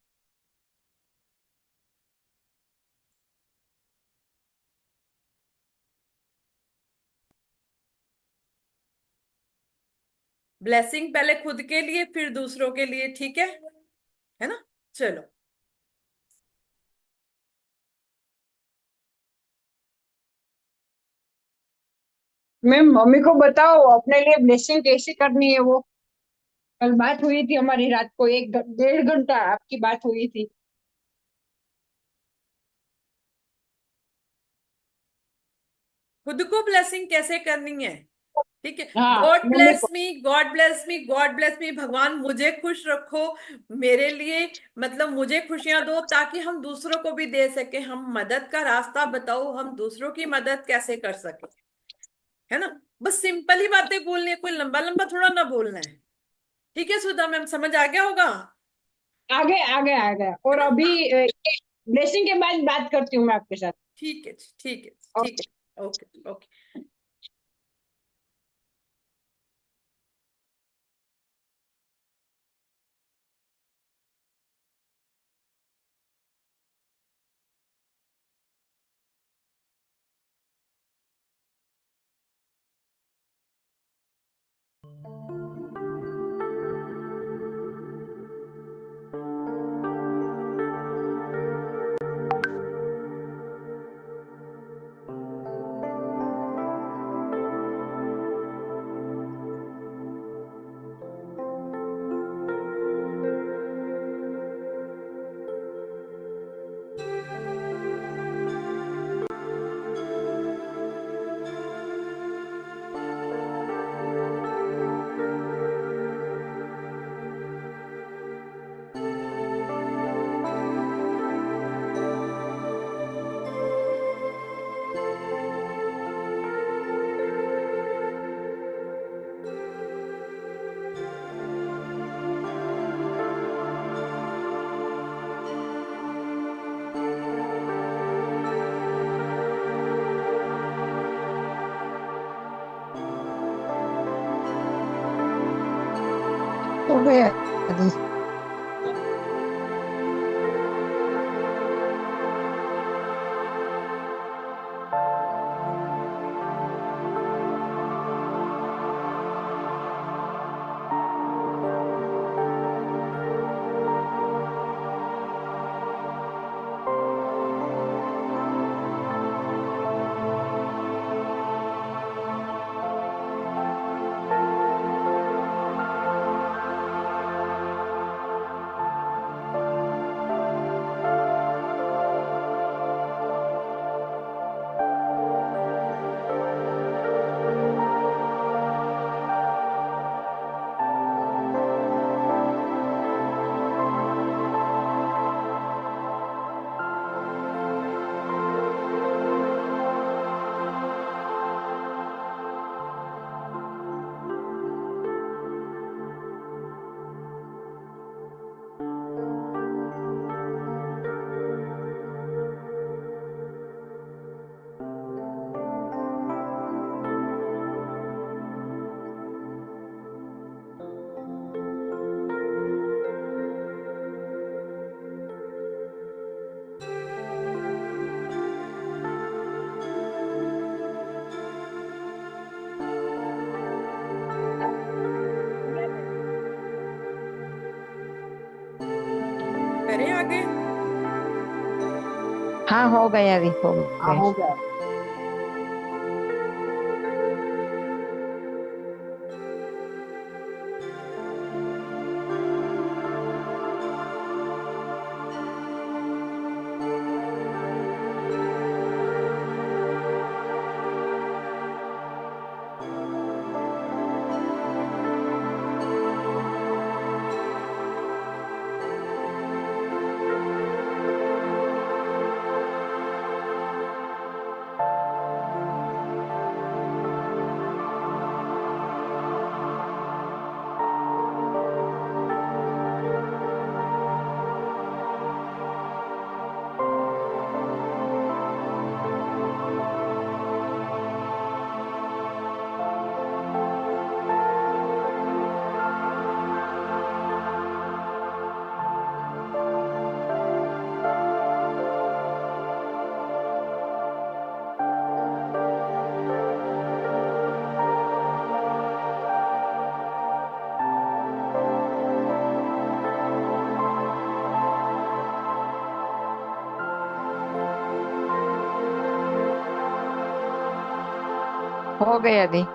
ब्लेसिंग पहले खुद के लिए फिर दूसरों के लिए, ठीक है ना। चलो। मैम मम्मी को बताओ अपने लिए ब्लेसिंग कैसे करनी है वो। कल बात हुई थी हमारी, रात को 1 1.5 घंटा आपकी बात हुई थी। खुद को ब्लेसिंग कैसे करनी है? ठीक है। हाँ गॉड मम्मी ब्लेस को। Me, God bless me, God bless me, भगवान मुझे खुश रखो, मेरे लिए मतलब मुझे खुशियां दो ताकि हम दूसरों को भी दे सके, हम मदद का रास्ता बताओ, हम दूसरों की मदद कैसे कर सके, है ना। बस सिंपल ही बातें बोलनी है, कोई लंबा लंबा थोड़ा ना बोलना है। ठीक है सुधा मैम, समझ आ गया होगा? आगे आगे आगे, है और ना। अभी ब्लेसिंग के बाद बात करती हूँ मैं आपके साथ। ठीक है जी, ठीक है, ठीक ओके। है, ओके ओके। हो गया जी। करें आगे? हाँ हो गया, अभी हो हाँ गया। हो गया। हो गया दी।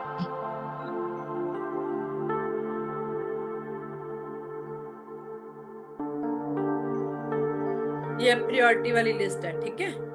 ये प्रायोरिटी वाली लिस्ट है, ठीक है।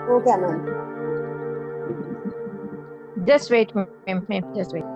वो क्या ma'am? Just wait ma'am, ma'am just wait.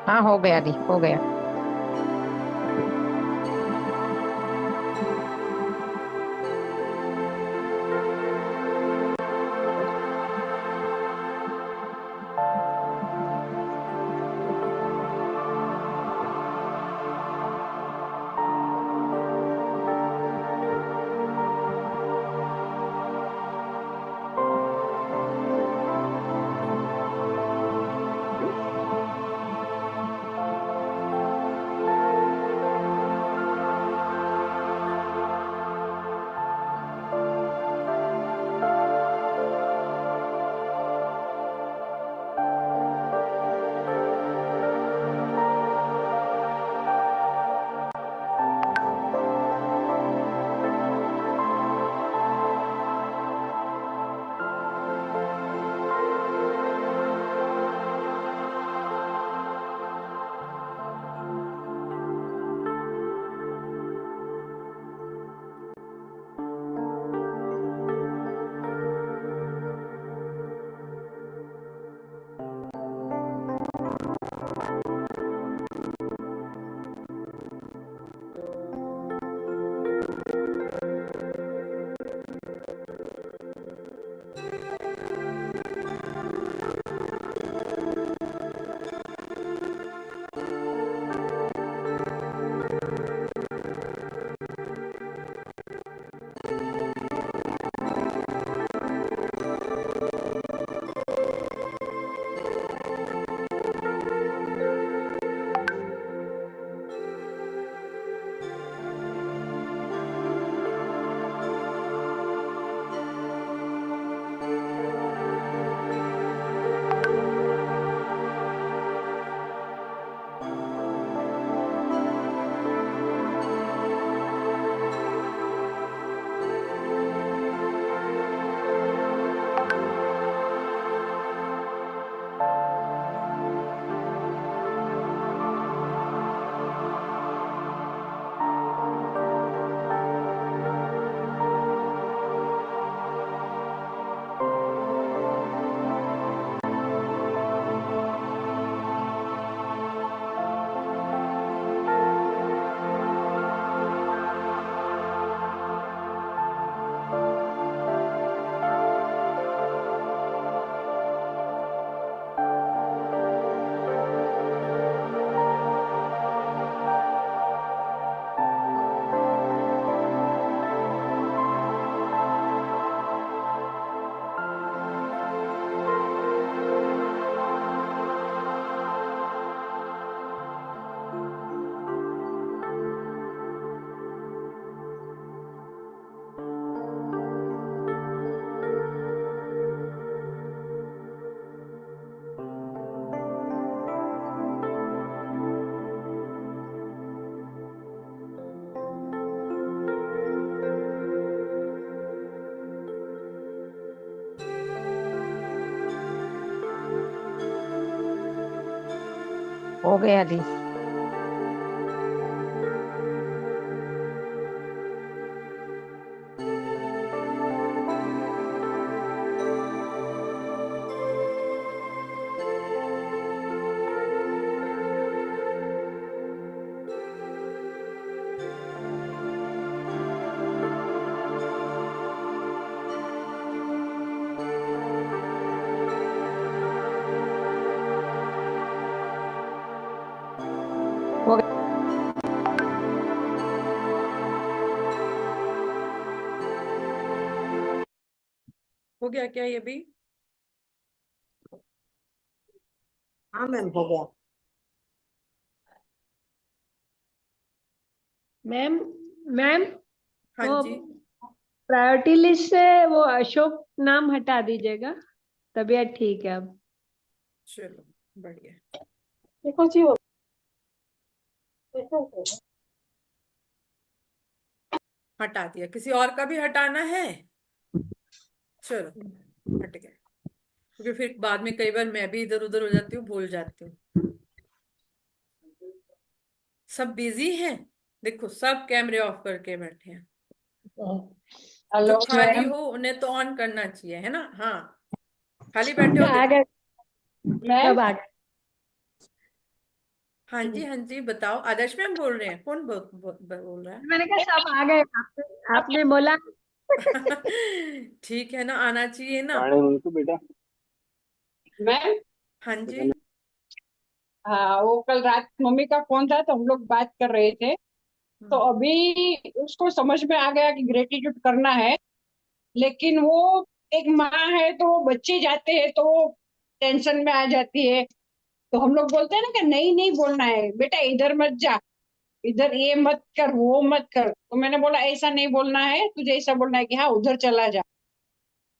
हाँ हो गया दी, हो गया। हो गया दी। हो गया। हो गया क्या ये भी? हाँ मैम हो गया। मैम मैम हाँ वो जी। प्रायोरिटी लिस्ट से वो अशोक नाम हटा दीजिएगा। तबीयत ठीक है अब। चलो बढ़िया। देखो जी हो देखो हटा दिया। किसी और का भी हटाना है? चलो हट गया। क्योंकि फिर बाद में कई बार मैं भी इधर उधर हो जाती हूँ, भूल जाती हूँ। सब बिजी हैं। देखो सब कैमरे ऑफ करके बैठे हैं। जो हेलो खाली मैम। हो उन्हें तो ऑन करना चाहिए, है ना? हाँ, खाली बैठे हो आ देखो। गए, मैम सब आ गए। हाँ जी, हाँ जी, बताओ। आदर्श मैम बोल रहे हैं? कौन बोल रहा मैंने कहा सब आ गए, आपने बोला। है? ठीक है ना, आना चाहिए ना। मैम, हाँ जी। हाँ, वो कल रात मम्मी का फोन था तो हम लोग बात कर रहे थे। तो हम्म। अभी उसको समझ में आ गया कि ग्रेटिट्यूड करना है। लेकिन वो एक माँ है तो वो बच्चे जाते हैं तो वो टेंशन में आ जाती है। तो हम लोग बोलते हैं ना कि नहीं नहीं बोलना है बेटा, इधर मत जा, इधर ये मत कर, वो मत कर। तो मैंने बोला ऐसा नहीं बोलना है, तुझे ऐसा बोलना है कि हाँ उधर चला जा।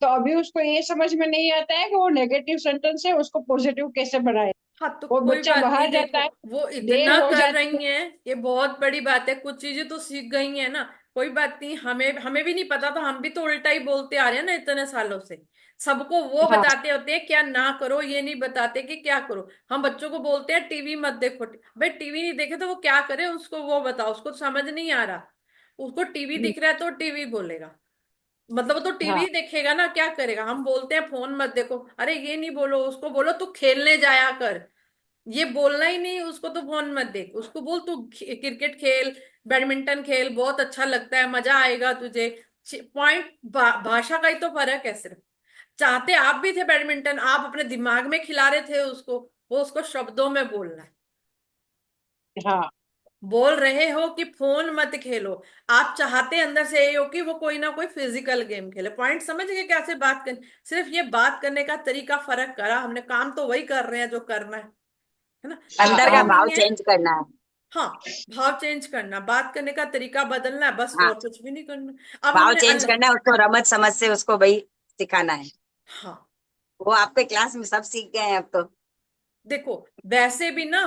तो अभी उसको ये समझ में नहीं आता है कि वो नेगेटिव सेंटेंस है, उसको पॉजिटिव कैसे बनाए। हाँ, तो वो कोई बच्चा बात नहीं। बाहर देखो, जाता है, वो देर इतना हो कर जाती है। रही हैं, ये बहुत बड़ी बात है। कुछ चीजें तो सीख गई हैं ना। कोई बात नहीं, हमें हमें भी नहीं पता था, हम भी तो उल्टा ही बोलते आ रहे हैं ना इतने सालों से। सबको वो हाँ बताते होते हैं क्या ना करो, ये नहीं बताते कि क्या करो। हम बच्चों को बोलते हैं टीवी मत देखो। भाई टीवी नहीं देखे तो वो क्या करे, उसको वो बताओ। उसको समझ नहीं आ रहा, उसको टीवी दिख रहा है तो टीवी बोलेगा। मतलब वो तो टीवी हाँ देखेगा ना, क्या करेगा। हम बोलते हैं फोन मत देखो, अरे ये नहीं बोलो, उसको बोलो तू खेलने जाया कर। ये बोलना ही नहीं उसको, तो फोन मत देख, उसको बोल तू क्रिकेट खेल, बैडमिंटन खेल, बहुत अच्छा लगता है, मजा आएगा तुझे। पॉइंट भाषा का ही तो फर्क है सिर्फ। चाहते आप भी थे बैडमिंटन, आप अपने दिमाग में खिला रहे थे उसको, वो उसको शब्दों में बोलना है। हाँ बोल रहे हो कि फोन मत खेलो, आप चाहते अंदर से ये हो कि वो कोई ना कोई फिजिकल गेम खेले। पॉइंट समझ गए कैसे बात करनी। सिर्फ ये बात करने का तरीका फर्क करा हमने, काम तो वही कर रहे हैं जो करना है ना। हाँ अंदर ऐसा का ही हाँ भाव नहीं है। चेंज करना है। हाँ, भाव चेंज करना, बात करने का तरीका बदलना है, बस हाँ, और कुछ भी नहीं करना। अब भाव हमने चेंज करना है, उसको रमत समझ से उसको भाई सिखाना है। हाँ, वो आपके क्लास में सब सीख गए हैं अब तो। देखो, वैसे भी ना,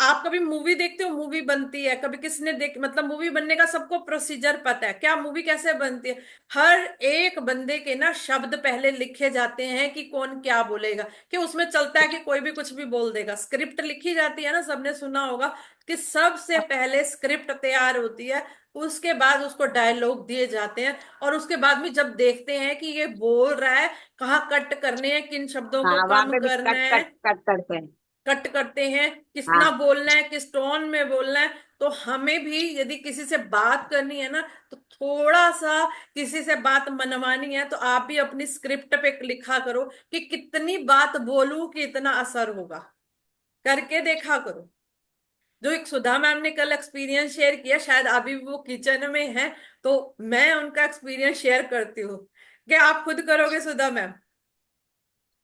आप कभी मूवी देखते हो, मूवी बनती है, कभी किसने देख, मतलब मूवी बनने का सबको प्रोसीजर पता है क्या, मूवी कैसे बनती है। हर एक बंदे के ना शब्द पहले लिखे जाते हैं कि कौन क्या बोलेगा। कि उसमें चलता है कि कोई भी कुछ भी बोल देगा, स्क्रिप्ट लिखी जाती है ना, सबने सुना होगा कि सबसे पहले स्क्रिप्ट तैयार होती है। उसके बाद उसको डायलॉग दिए जाते हैं, और उसके बाद में जब देखते हैं कि ये बोल रहा है, कहाँ कट करने हैं, किन शब्दों को हाँ, वहां कम पे भी करना कट है, कट कट करते हैं। कट करते हैं, कितना हाँ बोलना है, किस टोन में बोलना है। तो हमें भी यदि किसी से बात करनी है ना, तो थोड़ा सा किसी से बात मनवानी है, तो आप भी अपनी स्क्रिप्ट पे लिखा करो कि कितनी बात बोलूं कि इतना असर होगा। करके देखा करो। जो एक सुधा मैम ने कल एक्सपीरियंस शेयर किया, शायद अभी वो किचन में है, तो मैं उनका एक्सपीरियंस शेयर करती हूँ। क्या आप खुद करोगे सुधा मैम?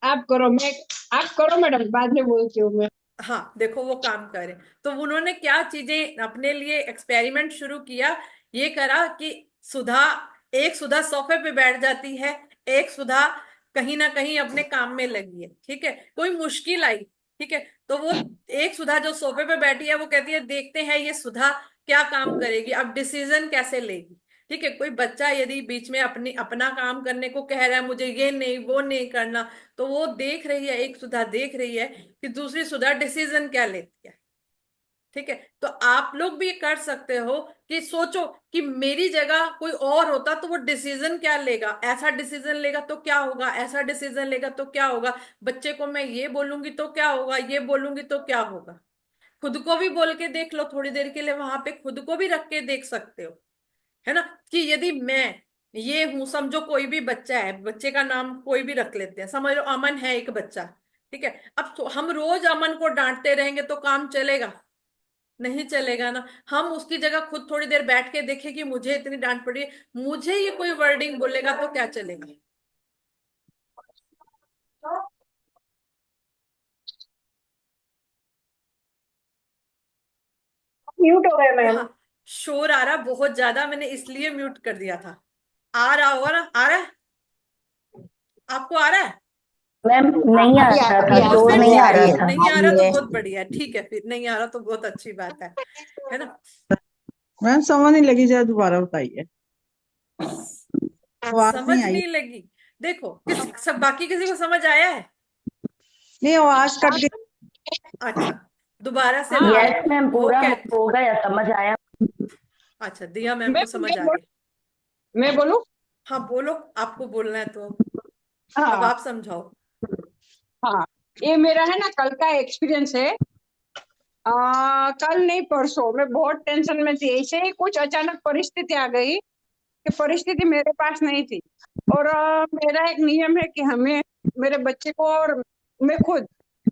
आप करो, मैं आप करो मैडम, बाद में बोलती हूँ मैं। हाँ, देखो वो काम करे। तो उन्होंने क्या चीजें अपने लिए एक्सपेरिमेंट शुरू किया, ये करा कि सुधा, एक सुधा सोफे पे बैठ जाती है, एक सुधा कहीं ना कहीं अपने काम में लगी है, ठीक है, कोई मुश्किल आई, ठीक है, तो वो एक सुधा जो सोफे पे बैठी है वो कहती है देखते हैं ये सुधा क्या काम करेगी, अब डिसीजन कैसे लेगी। ठीक है, कोई बच्चा यदि बीच में अपनी अपना काम करने को कह रहा है, मुझे ये नहीं वो नहीं करना, तो वो देख रही है, एक सुधा देख रही है कि दूसरी सुधा डिसीजन क्या लेती है। ठीक है, तो आप लोग भी कर सकते हो कि सोचो कि मेरी जगह कोई और होता तो वो डिसीजन क्या लेगा, ऐसा डिसीजन लेगा तो क्या होगा, ऐसा डिसीजन लेगा तो क्या होगा। बच्चे को मैं ये बोलूंगी तो क्या होगा, ये बोलूंगी तो क्या होगा। खुद को भी बोल के देख लो, थोड़ी देर के लिए वहां पे खुद को भी रख के देख सकते हो, है ना। कि यदि मैं ये हूं, समझो कोई भी बच्चा है, बच्चे का नाम कोई भी रख लेते हैं, समझ लो अमन है एक बच्चा। ठीक है, अब हम रोज अमन को डांटते रहेंगे तो काम चलेगा? नहीं चलेगा ना। हम उसकी जगह खुद थोड़ी देर बैठ के देखें कि मुझे इतनी डांट पड़ी है, मुझे ये कोई वर्डिंग बोलेगा तो क्या चलेगा। म्यूट हो गए मैम। हाँ, शोर आ रहा बहुत ज्यादा, मैंने इसलिए म्यूट कर दिया था। आ रहा होगा ना, आ रहा है? आपको आ रहा है? मैम हाँ, नहीं आ अभी रहा अभी था, आ शोर फिर अभी नहीं आ आ ठीक रही रहा है, है, था। नहीं आ आ रहा रही तो है। बहुत बढ़िया है, ठीक है, फिर नहीं आ रहा तो बहुत अच्छी बात है ना। मैम समझ नहीं लगी, जरा दोबारा बताइए। आवाज समझ नहीं आई। नहीं लगी? देखो, किस सब बाकी किसी को समझ आया है? नहीं, आवाज कट गई। अच्छा, दोबारा से हाँ बताओ। यस मैम, वो पूरा कह हो गया, समझ आया। अच्छा, दिया मैम मैं को समझ मैं आ बोल गया। मैं बोलूं। हाँ बोलो, आपको बोलना है तो अब हाँ आप समझाओ। हाँ, ये मेरा है ना कल का एक्सपीरियंस है। कल नहीं परसों मैं बहुत टेंशन में थी, ऐसे ही कुछ अचानक परिस्थिति आ गई कि परिस्थिति मेरे पास नहीं थी। और मेरा एक नियम है कि हमें, मेरे बच्चे को और मैं खुद,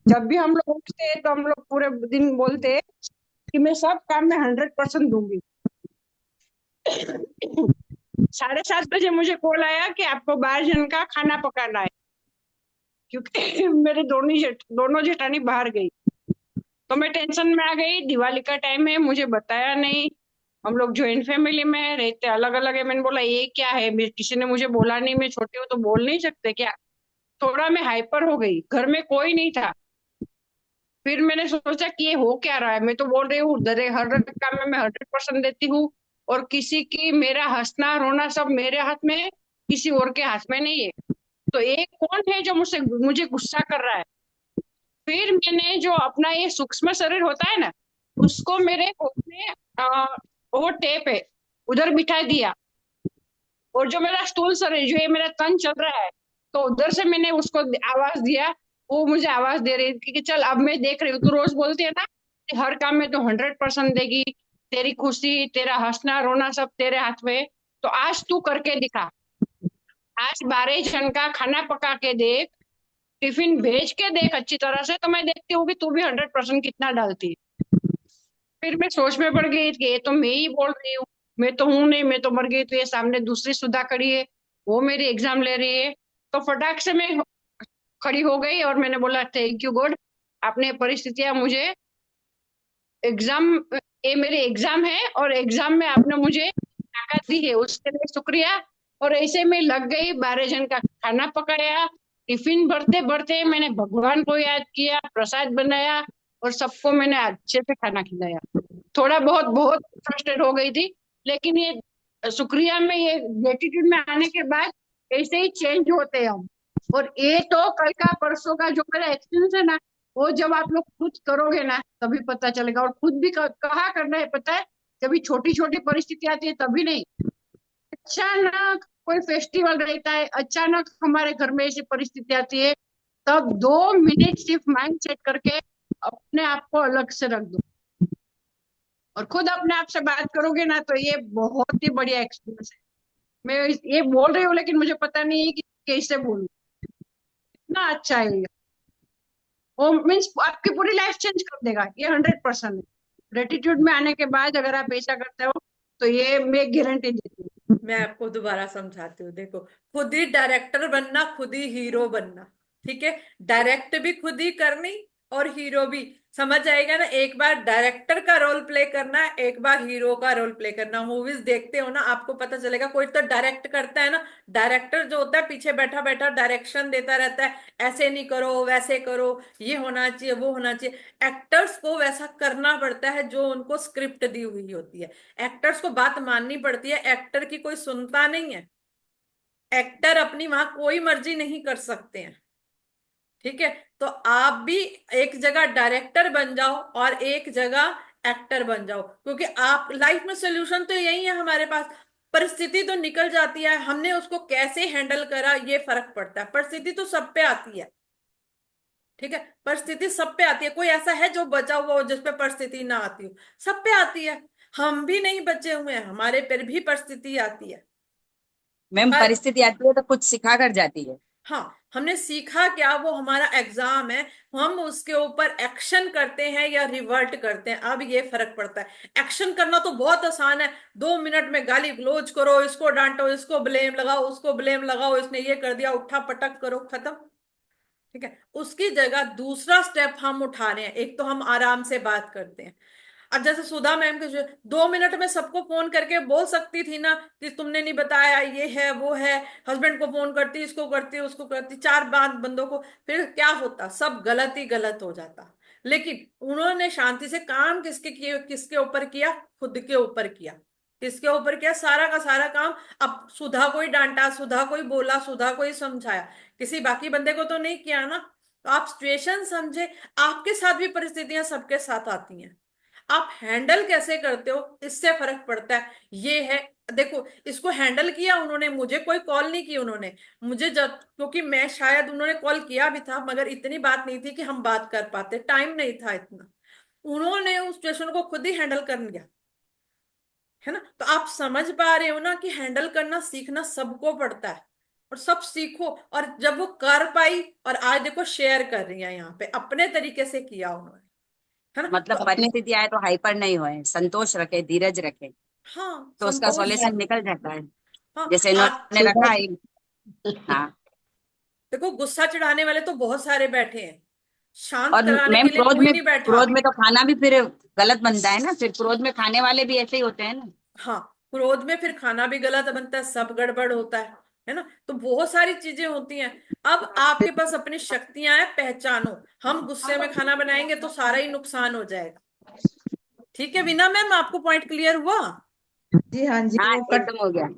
जब भी हम लोग उठते हैं तो हम लोग पूरे दिन बोलते हैं कि मैं सब काम में 100% दूंगी। 7:30 बजे मुझे कॉल आया कि आपको 12 जन का खाना पकाना है, क्योंकि मेरे दोनों जेठानी बाहर गई। तो मैं टेंशन में आ गई, दिवाली का टाइम है, मुझे बताया नहीं। हम लोग ज्वाइंट फैमिली में रहते अलग अलग है। मैंने बोला ये क्या है, किसी ने मुझे बोला नहीं, मैं छोटी हूँ तो बोल नहीं सकते क्या। थोड़ा मैं हाइपर हो गई, घर में कोई नहीं था। फिर मैंने सोचा कि ये हो क्या रहा है, मैं तो बोल रही हूँ हर एक काम में मैं 100% देती हूँ, और किसी की, मेरा हंसना रोना सब मेरे हाथ में है, किसी और के हाथ में नहीं है। तो एक कौन है जो मुझे गुस्सा कर रहा है। फिर मैंने जो अपना ये सूक्ष्म शरीर होता है ना, उसको मेरे उसने वो टेप है उधर बिठा दिया, और जो मेरा स्थूल शरीर, जो ये मेरा तन चल रहा है, तो उधर से मैंने उसको आवाज दिया। वो मुझे आवाज दे रही थी कि चल अब मैं देख रही हूँ, तू रोज बोलती है ना कि हर काम में तू 100% देगी, तेरी खुशी तेरा हंसना रोना सब तेरे हाथ में है, तो आज तू करके दिखा। आज 12 जन का खाना पका के देख, टिफिन भेज के देख अच्छी तरह से, तो मैं देखती हूँ कि तू भी 100% कितना डालती है। फिर मैं सोच में पड़ गई कि ये तो मैं ही बोल रही हूँ, मैं तो हूं नहीं, मैं तो मर गई। तो ये सामने दूसरी सुधा खड़ी है, वो मेरी एग्जाम ले रही है। तो फटाक से मैं खड़ी हो गई और मैंने बोला थैंक यू गॉड, आपने परिस्थितियां मुझे एग्जाम, ये मेरे एग्जाम है और एग्जाम में आपने मुझे ताकत दी है, उसके लिए शुक्रिया। और ऐसे में लग गई, 12 जन का खाना पकाया, टिफिन भरते भरते मैंने भगवान को याद किया, प्रसाद बनाया, और सबको मैंने अच्छे से खाना खिलाया। थोड़ा बहुत बहुत फ्रस्ट्रेट हो गई थी, लेकिन ये शुक्रिया में, ये ग्रेटिट्यूड में आने के बाद ऐसे ही चेंज होते हैं हम। और ये तो कल का परसों का जो मेरा एक्सपीरियंस है ना, वो जब आप लोग खुद करोगे ना तभी पता चलेगा। और खुद भी कहाँ करना है पता है, जब छोटी छोटी परिस्थिति आती है तभी नहीं, अचानक कोई फेस्टिवल रहता है, अचानक हमारे घर में ऐसी परिस्थिति आती है, तब 2 मिनट सिर्फ माइंड सेट करके अपने आप को अलग से रख दो और खुद अपने आप से बात करोगे ना, तो ये बहुत ही बढ़िया एक्सपीरियंस है। मैं ये बोल रही हूँ लेकिन मुझे पता नहीं है कि कैसे बोलूं, इतना अच्छा है ये। वो मीन्स आपकी पूरी लाइफ चेंज कर देगा, ये 100% है। ग्रेटिट्यूड में आने के बाद अगर आप ऐसा करते हो तो ये मैं गारंटी देती हूँ। मैं आपको दोबारा समझाती हूँ। देखो, खुद ही डायरेक्टर बनना, खुद ही हीरो बनना। ठीक है, डायरेक्ट भी खुद ही करनी और हीरो भी। समझ आएगा ना, एक बार डायरेक्टर का रोल प्ले करना, एक बार हीरो का रोल प्ले करना। मूवीज देखते हो ना, आपको पता चलेगा। कोई तो डायरेक्ट करता है ना, डायरेक्टर जो होता है पीछे बैठा बैठा डायरेक्शन देता रहता है, ऐसे नहीं करो वैसे करो, ये होना चाहिए वो होना चाहिए। एक्टर्स को वैसा करना पड़ता है जो उनको स्क्रिप्ट दी हुई होती है। एक्टर्स को बात माननी पड़ती है, एक्टर की कोई सुनता नहीं है। एक्टर अपनी वहां कोई मर्जी नहीं कर सकते हैं। ठीक है, तो आप भी एक जगह डायरेक्टर बन जाओ और एक जगह एक्टर बन जाओ, क्योंकि आप लाइफ में सोल्यूशन तो यही है हमारे पास। परिस्थिति तो निकल जाती है, हमने उसको कैसे हैंडल करा ये फर्क पड़ता है। परिस्थिति तो सब पे आती है। ठीक है, परिस्थिति सब पे आती है। कोई ऐसा है जो बचा हुआ हो जिस पे परिस्थिति ना आती हो? सब पे आती है। हम भी नहीं बचे हुए हैं, हमारे पर भी परिस्थिति आती है। मैम हर परिस्थिति आती है तो कुछ सिखा कर जाती है। हाँ, हमने सीखा क्या, वो हमारा एग्जाम है। हम उसके ऊपर एक्शन करते हैं या रिवर्ट करते हैं, अब ये फर्क पड़ता है। एक्शन करना तो बहुत आसान है, 2 मिनट में गाली गलौज करो, इसको डांटो, इसको ब्लेम लगाओ, उसको ब्लेम लगाओ, इसने ये कर दिया, उठा पटक करो, खत्म। ठीक है, उसकी जगह दूसरा स्टेप हम उठा रहे हैं। एक तो हम आराम से बात करते हैं। अब जैसे सुधा मैम के जो 2 मिनट में सबको फोन करके बोल सकती थी ना कि तुमने नहीं बताया, ये है वो है। हस्बैंड को फोन करती, इसको करती, उसको करती, चार बात बंदों को, फिर क्या होता, सब गलत ही गलत हो जाता। लेकिन उन्होंने शांति से काम किसके किए, किसके ऊपर किया? खुद के ऊपर किया। किसके ऊपर किया? सारा का सारा काम। अब सुधा को ही डांटा, सुधा को ही बोला, सुधा को ही समझाया, किसी बाकी बंदे को तो नहीं किया ना। तो आप सिचुएशन समझे। आपके साथ भी परिस्थितियां सबके साथ आती हैं, आप हैंडल कैसे करते हो इससे फर्क पड़ता है। ये है, देखो, इसको हैंडल किया उन्होंने, मुझे कोई कॉल नहीं की उन्होंने। मुझे जब, क्योंकि मैं शायद, उन्होंने कॉल किया भी था मगर इतनी बात नहीं थी कि हम बात कर पाते, टाइम नहीं था इतना। उन्होंने उस सिचुएशन को खुद ही हैंडल कर लिया, है ना। तो आप समझ पा रहे हो ना कि हैंडल करना सीखना सबको पड़ता है, और सब सीखो। और जब वो कर पाई, और आज देखो शेयर कर रही है यहाँ पे, अपने तरीके से किया उन्होंने, है ना। तो मतलब अपने, परिस्थिति आए तो हाइपर नहीं होए, संतोष रखे, धीरज रखे, हाँ, तो उसका संतोष। सॉल्यूशन निकल जाता है। हाँ, जैसे आप इन्होंने रखा है। हाँ। देखो, गुस्सा चढ़ाने वाले तो बहुत सारे बैठे हैं, शांत और कराने मैम के लिए कोई नहीं बैठा। क्रोध में तो खाना भी फिर गलत बनता है ना, फिर क्रोध में खाने वाले भी ऐसे ही होते हैं ना। हाँ, क्रोध में फिर खाना भी गलत बनता है, सब गड़बड़ होता है ना। तो बहुत सारी चीजें होती हैं। अब आपके पास अपनी शक्तियां हैं, पहचानो। हम गुस्से में खाना बनाएंगे तो सारा ही नुकसान हो जाएगा। ठीक है बीना मैम, आपको पॉइंट क्लियर हुआ? जी हाँ जी, हाँ वो कट एकदम हो गया।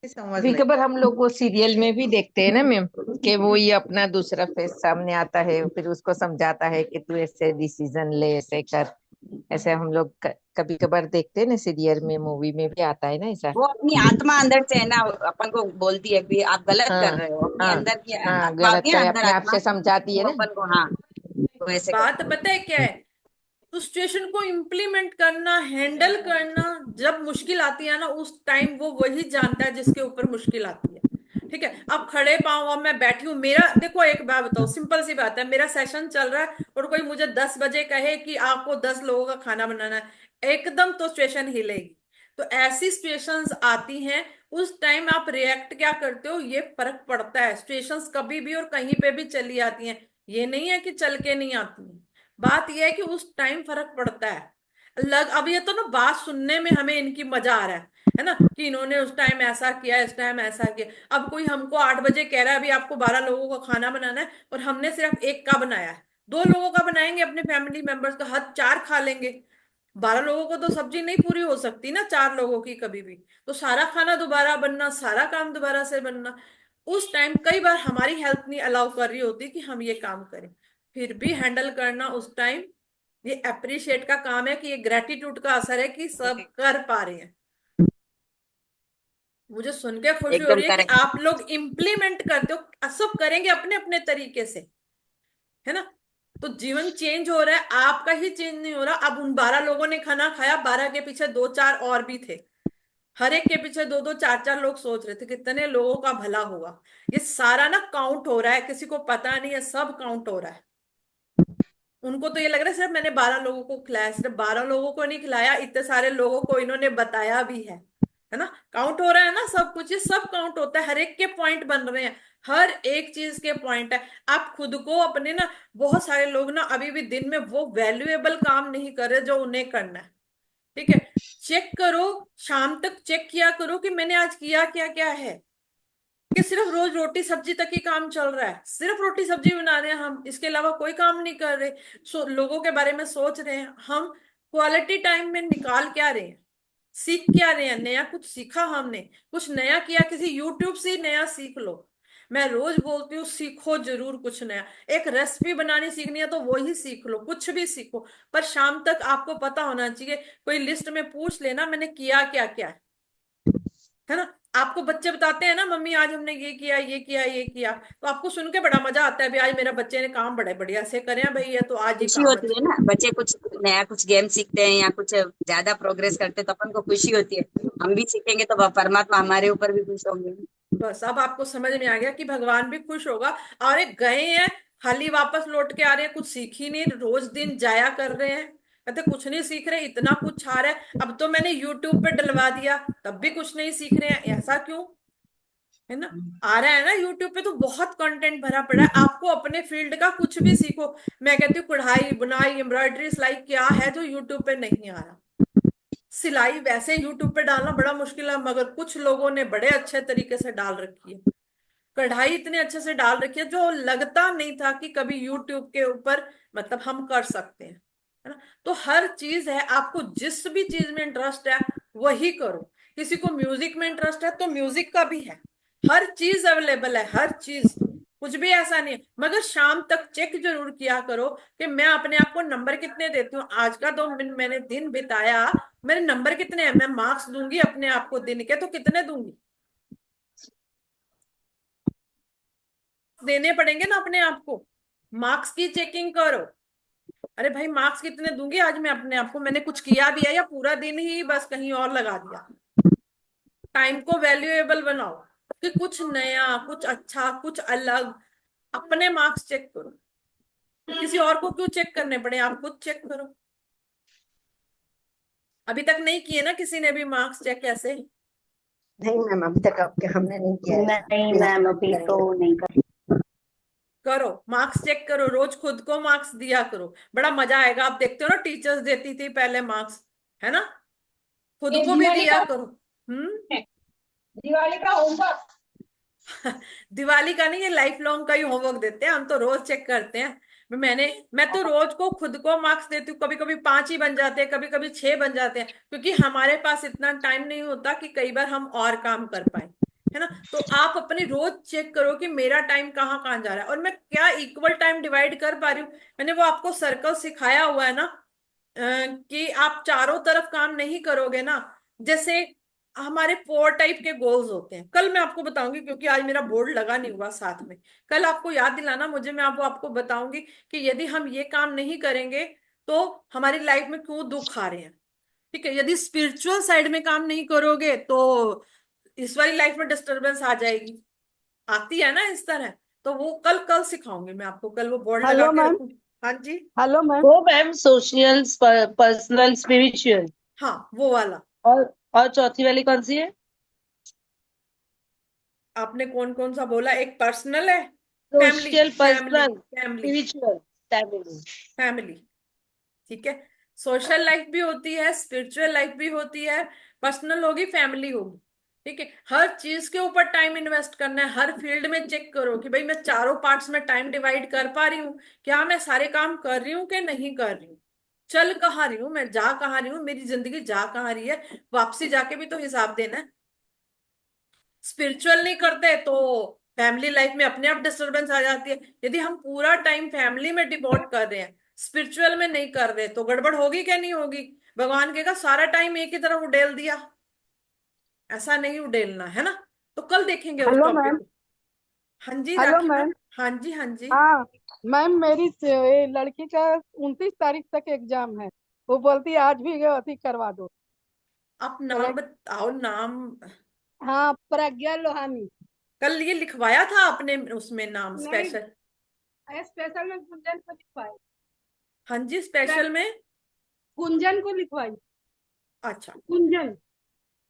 के समझ कभी लगी। कभार हम लोग वो सीरियल में भी देखते हैं ना मैम, कि वो ये अपना दूसरा फेस सामने आता है, फिर उसको समझाता है कि तू ऐसे डिसीजन ले, ऐसे कर। ऐसे हम लोग कभी कभार देखते हैं ना सीरियल में, मूवी में भी आता है ना ऐसा। वो अपनी आत्मा अंदर से है ना, अपन को बोलती है कि आप गलत कर हाँ रहे हो, अपनी हाँ अंदर की हाँ, आत्मा गलत होती है करे ना, अंदर अपने आप आत्मा, से समझाती है वो ना। अपन को, हाँ, तो ऐसे बात करते हैं। पता है क्या है? तो सिचुएशन को इम्प्लीमेंट करना, हैंडल करना, जब मुश्किल आती है ना, उस टाइम वो वही जानता है जिसके ऊपर मुश्किल आती है। ठीक है, अब खड़े पांव, अब मैं बैठी हूं, मेरा देखो, एक बात बताओ, सिंपल सी बात है, मेरा सेशन चल रहा है और कोई मुझे 10 बजे कहे कि आपको 10 लोगों का खाना बनाना है, एकदम तो सिचुएशन हिलेगी। तो ऐसी सिचुएशंस आती हैं, उस टाइम आप रिएक्ट क्या करते हो, ये फर्क पड़ता है। सिचुएशंस कभी भी और कहीं पे भी चली आती हैं, ये नहीं है कि चल के नहीं आती हैं। बात यह है कि उस टाइम फर्क पड़ता है। अब ये तो ना बात सुनने में हमें इनकी मजा आ रहा है ना, कि इन्होंने उस टाइम ऐसा किया, इस टाइम ऐसा किया। अब कोई हमको 8 बजे कह रहा है अभी आपको 12 लोगों का खाना बनाना है, और हमने सिर्फ एक का बनाया है। 2 लोगों का बनाएंगे अपने फैमिली मेंबर्स का, हद 4 खा लेंगे। 12 लोगों को तो सब्जी नहीं पूरी हो सकती ना 4 लोगों की कभी भी। तो सारा खाना दोबारा बनना, सारा काम दोबारा से बनना, उस टाइम कई बार हमारी हेल्थ नहीं अलाउ कर रही होती कि हम ये काम करें, फिर भी हैंडल करना उस टाइम, ये अप्रिशिएट का काम है, कि ये ग्रेटिट्यूड का असर है कि सब कर पा रहे हैं। मुझे सुन के खुशी हो एकदम रही है कि करेक्ट। आप लोग इम्प्लीमेंट करते हो, सब करेंगे अपने अपने तरीके से, है ना। तो जीवन चेंज हो रहा है, आपका ही चेंज नहीं हो रहा। अब उन 12 लोगों ने खाना खाया, 12 के पीछे 2-4 और भी थे, हर एक के पीछे 2-2 4-4 लोग सोच रहे थे कितने लोगों का भला हुआ। ये सारा ना काउंट हो रहा है, किसी को पता नहीं है, सब काउंट हो रहा है। उनको तो ये लग रहा है सिर्फ मैंने 12 लोगों को खिलाया, सिर्फ 12 लोगों को नहीं खिलाया, इतने सारे लोगों को इन्होंने बताया भी है ना। काउंट हो रहा है ना सब कुछ, ये सब काउंट होता है, हर एक के पॉइंट बन रहे हैं, हर एक चीज के पॉइंट है। आप खुद को अपने ना, बहुत सारे लोग ना अभी भी दिन में वो वैल्यूएबल काम नहीं कर रहे जो उन्हें करना है। ठीक है, चेक करो, शाम तक चेक किया करो कि मैंने आज किया क्या क्या है। कि सिर्फ रोज रोटी सब्जी तक ही काम चल रहा है, सिर्फ रोटी सब्जी बना रहे हैं हम, इसके अलावा कोई काम नहीं कर रहे। लोगों के बारे में सोच रहे हैं हम, क्वालिटी टाइम में निकाल क्या रहे हैं, सीख क्या रहे हैं, नया कुछ सीखा हमने, कुछ नया किया, किसी यूट्यूब से ही नया सीख लो। मैं रोज बोलती हूँ, सीखो जरूर कुछ नया। एक रेसिपी बनानी सीखनी है तो वो ही सीख लो, कुछ भी सीखो, पर शाम तक आपको पता होना चाहिए। कोई लिस्ट में पूछ लेना मैंने किया क्या क्या है ना। आपको बच्चे बताते हैं ना, मम्मी आज हमने ये किया, ये किया, ये किया, तो आपको सुन के बड़ा मजा आता है, भाई आज मेरा बच्चे ने काम बड़े बढ़िया से करे हैं, भाई ये तो आज ही खुशी काम होती अच्छा। है ना, बच्चे कुछ नया, कुछ गेम सीखते हैं या कुछ ज्यादा प्रोग्रेस करते हैं, तो अपन को खुशी होती है। हम भी सीखेंगे तो परमात्मा हमारे ऊपर भी खुश होंगे। बस अब आपको समझ में आ गया कि भगवान भी खुश होगा। और एक गए हैं, खाली वापस लौट के आ रहे हैं, कुछ सीख ही नहीं, रोज दिन जाया कर रहे हैं, कहते कुछ नहीं सीख रहे, इतना कुछ आ रहा है, अब तो मैंने यूट्यूब पे डलवा दिया तब भी कुछ नहीं सीख रहे हैं, ऐसा क्यों? है ना। आ रहा है ना यूट्यूब पे, तो बहुत कंटेंट भरा पड़ा है, आपको अपने फील्ड का कुछ भी सीखो। मैं कहती हूँ कढ़ाई बुनाई एम्ब्रॉयडरी सिलाई क्या है जो यूट्यूब पे नहीं आ रहा। सिलाई वैसे यूट्यूब पे डालना बड़ा मुश्किल है, मगर कुछ लोगों ने बड़े अच्छे तरीके से डाल रखी है। कढ़ाई इतने अच्छे से डाल रखी है जो लगता नहीं था कि कभी यूट्यूब के ऊपर मतलब हम कर सकते हैं, है ना। तो हर चीज है, आपको जिस भी चीज में इंटरेस्ट है वही करो। किसी को म्यूजिक में इंटरेस्ट है तो म्यूजिक का भी है, हर चीज अवेलेबल है, हर चीज, कुछ भी ऐसा नहीं है। मगर शाम तक चेक जरूर किया करो कि मैं अपने आप को नंबर कितने देती हूँ, आज का मैंने दिन बिताया, मेरे नंबर कितने हैं, मैं मार्क्स दूंगी अपने आप को दिन के तो कितने दूंगी, देने पड़ेंगे ना अपने आप को, मार्क्स की चेकिंग करो। अरे भाई मार्क्स कितने दूंगी आज मैं अपने आप को? मैंने कुछ किया भी है या पूरा दिन ही बस कहीं और लगा दिया? टाइम को वैल्यूएबल बनाओ कि कुछ नया, कुछ अच्छा, कुछ अलग। अपने मार्क्स चेक करो, किसी और को क्यों चेक करने पड़े, आप खुद चेक करो। अभी तक नहीं किए ना किसी ने भी मार्क्स चेक ऐसे? नहीं मैम, अभी तक आपके हमने नहीं किया है। नहीं मैम, अभी तो नहीं कर। करो, मार्क्स चेक करो, रोज खुद को मार्क्स दिया करो, बड़ा मजा आएगा। आप देखते हो ना टीचर्स देती थी पहले मार्क्स, है ना? खुद ये को भी दिवाली दिया का करो। हम्म। दिवाली का होमवर्क। दिवाली का नहीं, ये लाइफ लॉन्ग का ही होमवर्क देते हैं हम, तो रोज चेक करते हैं। मैं तो रोज को खुद को मार्क्स देती हूँ। कभी कभी 5 ही बन जाते हैं, कभी कभी 6 बन जाते हैं, क्योंकि हमारे पास इतना टाइम नहीं होता कि कई बार हम और काम कर पाए, है ना? तो आप अपनी रोज चेक करो कि मेरा टाइम कहाँ कहाँ जा रहा है और मैं क्या इक्वल टाइम डिवाइड कर पा रही हूँ। मैंने वो आपको सर्कल सिखाया हुआ है ना, कि आप चारों तरफ काम नहीं करोगे ना। जैसे हमारे 4 टाइप के गोल्स होते हैं, कल मैं आपको बताऊंगी, क्योंकि आज मेरा बोर्ड लगा नहीं हुआ साथ में। कल आपको याद दिलाना मुझे, मैं आपको बताऊंगी कि यदि हम ये काम नहीं करेंगे तो हमारी लाइफ में क्यों दुख आ रहे हैं। ठीक है? यदि स्पिरिचुअल साइड में काम नहीं करोगे तो इस वाली लाइफ में डिस्टरबेंस आ जाएगी, आती है ना इस तरह। तो वो कल कल सिखाऊंगी मैं आपको, कल वो बोर्ड लगा हेलो के मैम। रखूंगी। हाँ जी। Hello ma'am. वो मैम सोशल, पर्सनल, स्पिरिचुअल। हाँ वो वाला। और चौथी वाली कौन सी है? आपने कौन कौन सा बोला? एक पर्सनल है, family, social, family, personal, family, spiritual, family. Family. ठीक है। सोशल लाइफ भी होती है, स्पिरिचुअल लाइफ भी होती है, पर्सनल होगी, फैमिली होगी। ठीक है? हर चीज के ऊपर टाइम इन्वेस्ट करना है, हर फील्ड में चेक करो कि भाई मैं चारों पार्ट्स में टाइम डिवाइड कर पा रही हूँ, क्या मैं सारे काम कर रही हूँ कि नहीं कर रही हूँ, चल कहाँ रही हूँ, मैं जा कहाँ रही हूँ, मेरी जिंदगी जा कहाँ रही है। वापसी जाके भी तो हिसाब देना है। स्पिरिचुअल नहीं करते तो फैमिली लाइफ में अपने आप डिस्टरबेंस आ जाती है। यदि हम पूरा टाइम फैमिली में डिवोट कर रहे हैं, स्पिरिचुअल में नहीं कर रहे, तो गड़बड़ होगी क्या? नहीं होगी? भगवान कहेगा सारा टाइम एक ही तरफ उड़ेल दिया। ऐसा नहीं उड़ेलना, है ना? तो कल देखेंगे उस हेलो मैम। टॉपिक को। हाँ जी हेलो राखी मैम। मैम। हाँ जी, हाँ जी। हाँ मैम, मेरी ये लड़की का 29 तारीख तक एग्जाम है। वो बोलती है आज भी अथी करवा दो। आप नाम करेक्ट। बताओ, नाम। हाँ, प्रज्ञा लोहानी। कल ये लिखवाया था आपने उसमें नाम नहीं, स्पेशल? स्पेशल में गुंजन को लिखवाई। हाँ जी, स्पेशल में। गुंजन को लिखवाई। अच्छा, गुंजन।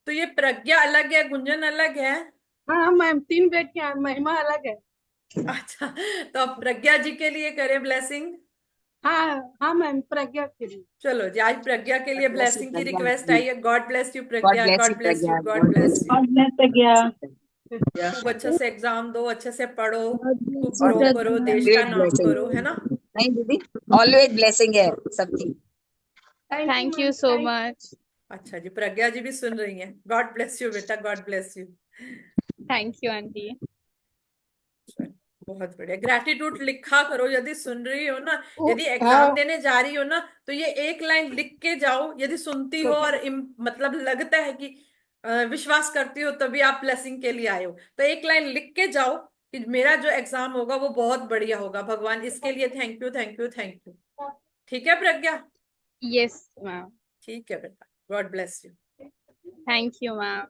तो ये प्रज्ञा अलग है, गुंजन अलग है। हाँ मैम, 3 बेटियां हैं, महिमा अलग है। अच्छा, तो अब प्रज्ञा जी के लिए करें ब्लेसिंग। हाँ हाँ मैम, प्रज्ञा के लिए। चलो जी, आज प्रज्ञा के लिए God bless you, ब्लेसिंग की Pragya. रिक्वेस्ट आई है। God bless you God Pragya, bless you, God bless you, Pragya. God God bless bless you. you. खूब अच्छे से एग्जाम दो, अच्छे से पढ़ो, खूब और ग्रो करो, देश का great नाम blessing. करो, है ना? नहीं दीदी, ऑलवेज ब्लेसिंग है सबकी. Thank you so much. अच्छा जी, प्रज्ञा जी भी सुन रही हैं। गॉड ब्लेस यू बेटा, God bless you. Thank you aunty. बहुत बढ़िया। ग्रैटिट्यूड लिखा करो यदि सुन रही हो ना। यदि एग्जाम हाँ। देने जा रही हो ना, तो ये एक लाइन लिख के जाओ। यदि सुनती हो और मतलब लगता है कि विश्वास करती हो, तभी आप ब्लेसिंग के लिए आए हो, तो एक लाइन लिख के जाओ कि मेरा जो एग्जाम होगा वो बहुत बढ़िया होगा, भगवान इसके लिए thank you, thank you, thank you. ठीक है प्रज्ञा? Yes ma'am. ठीक है बेटा, God bless you. Thank you ma'am.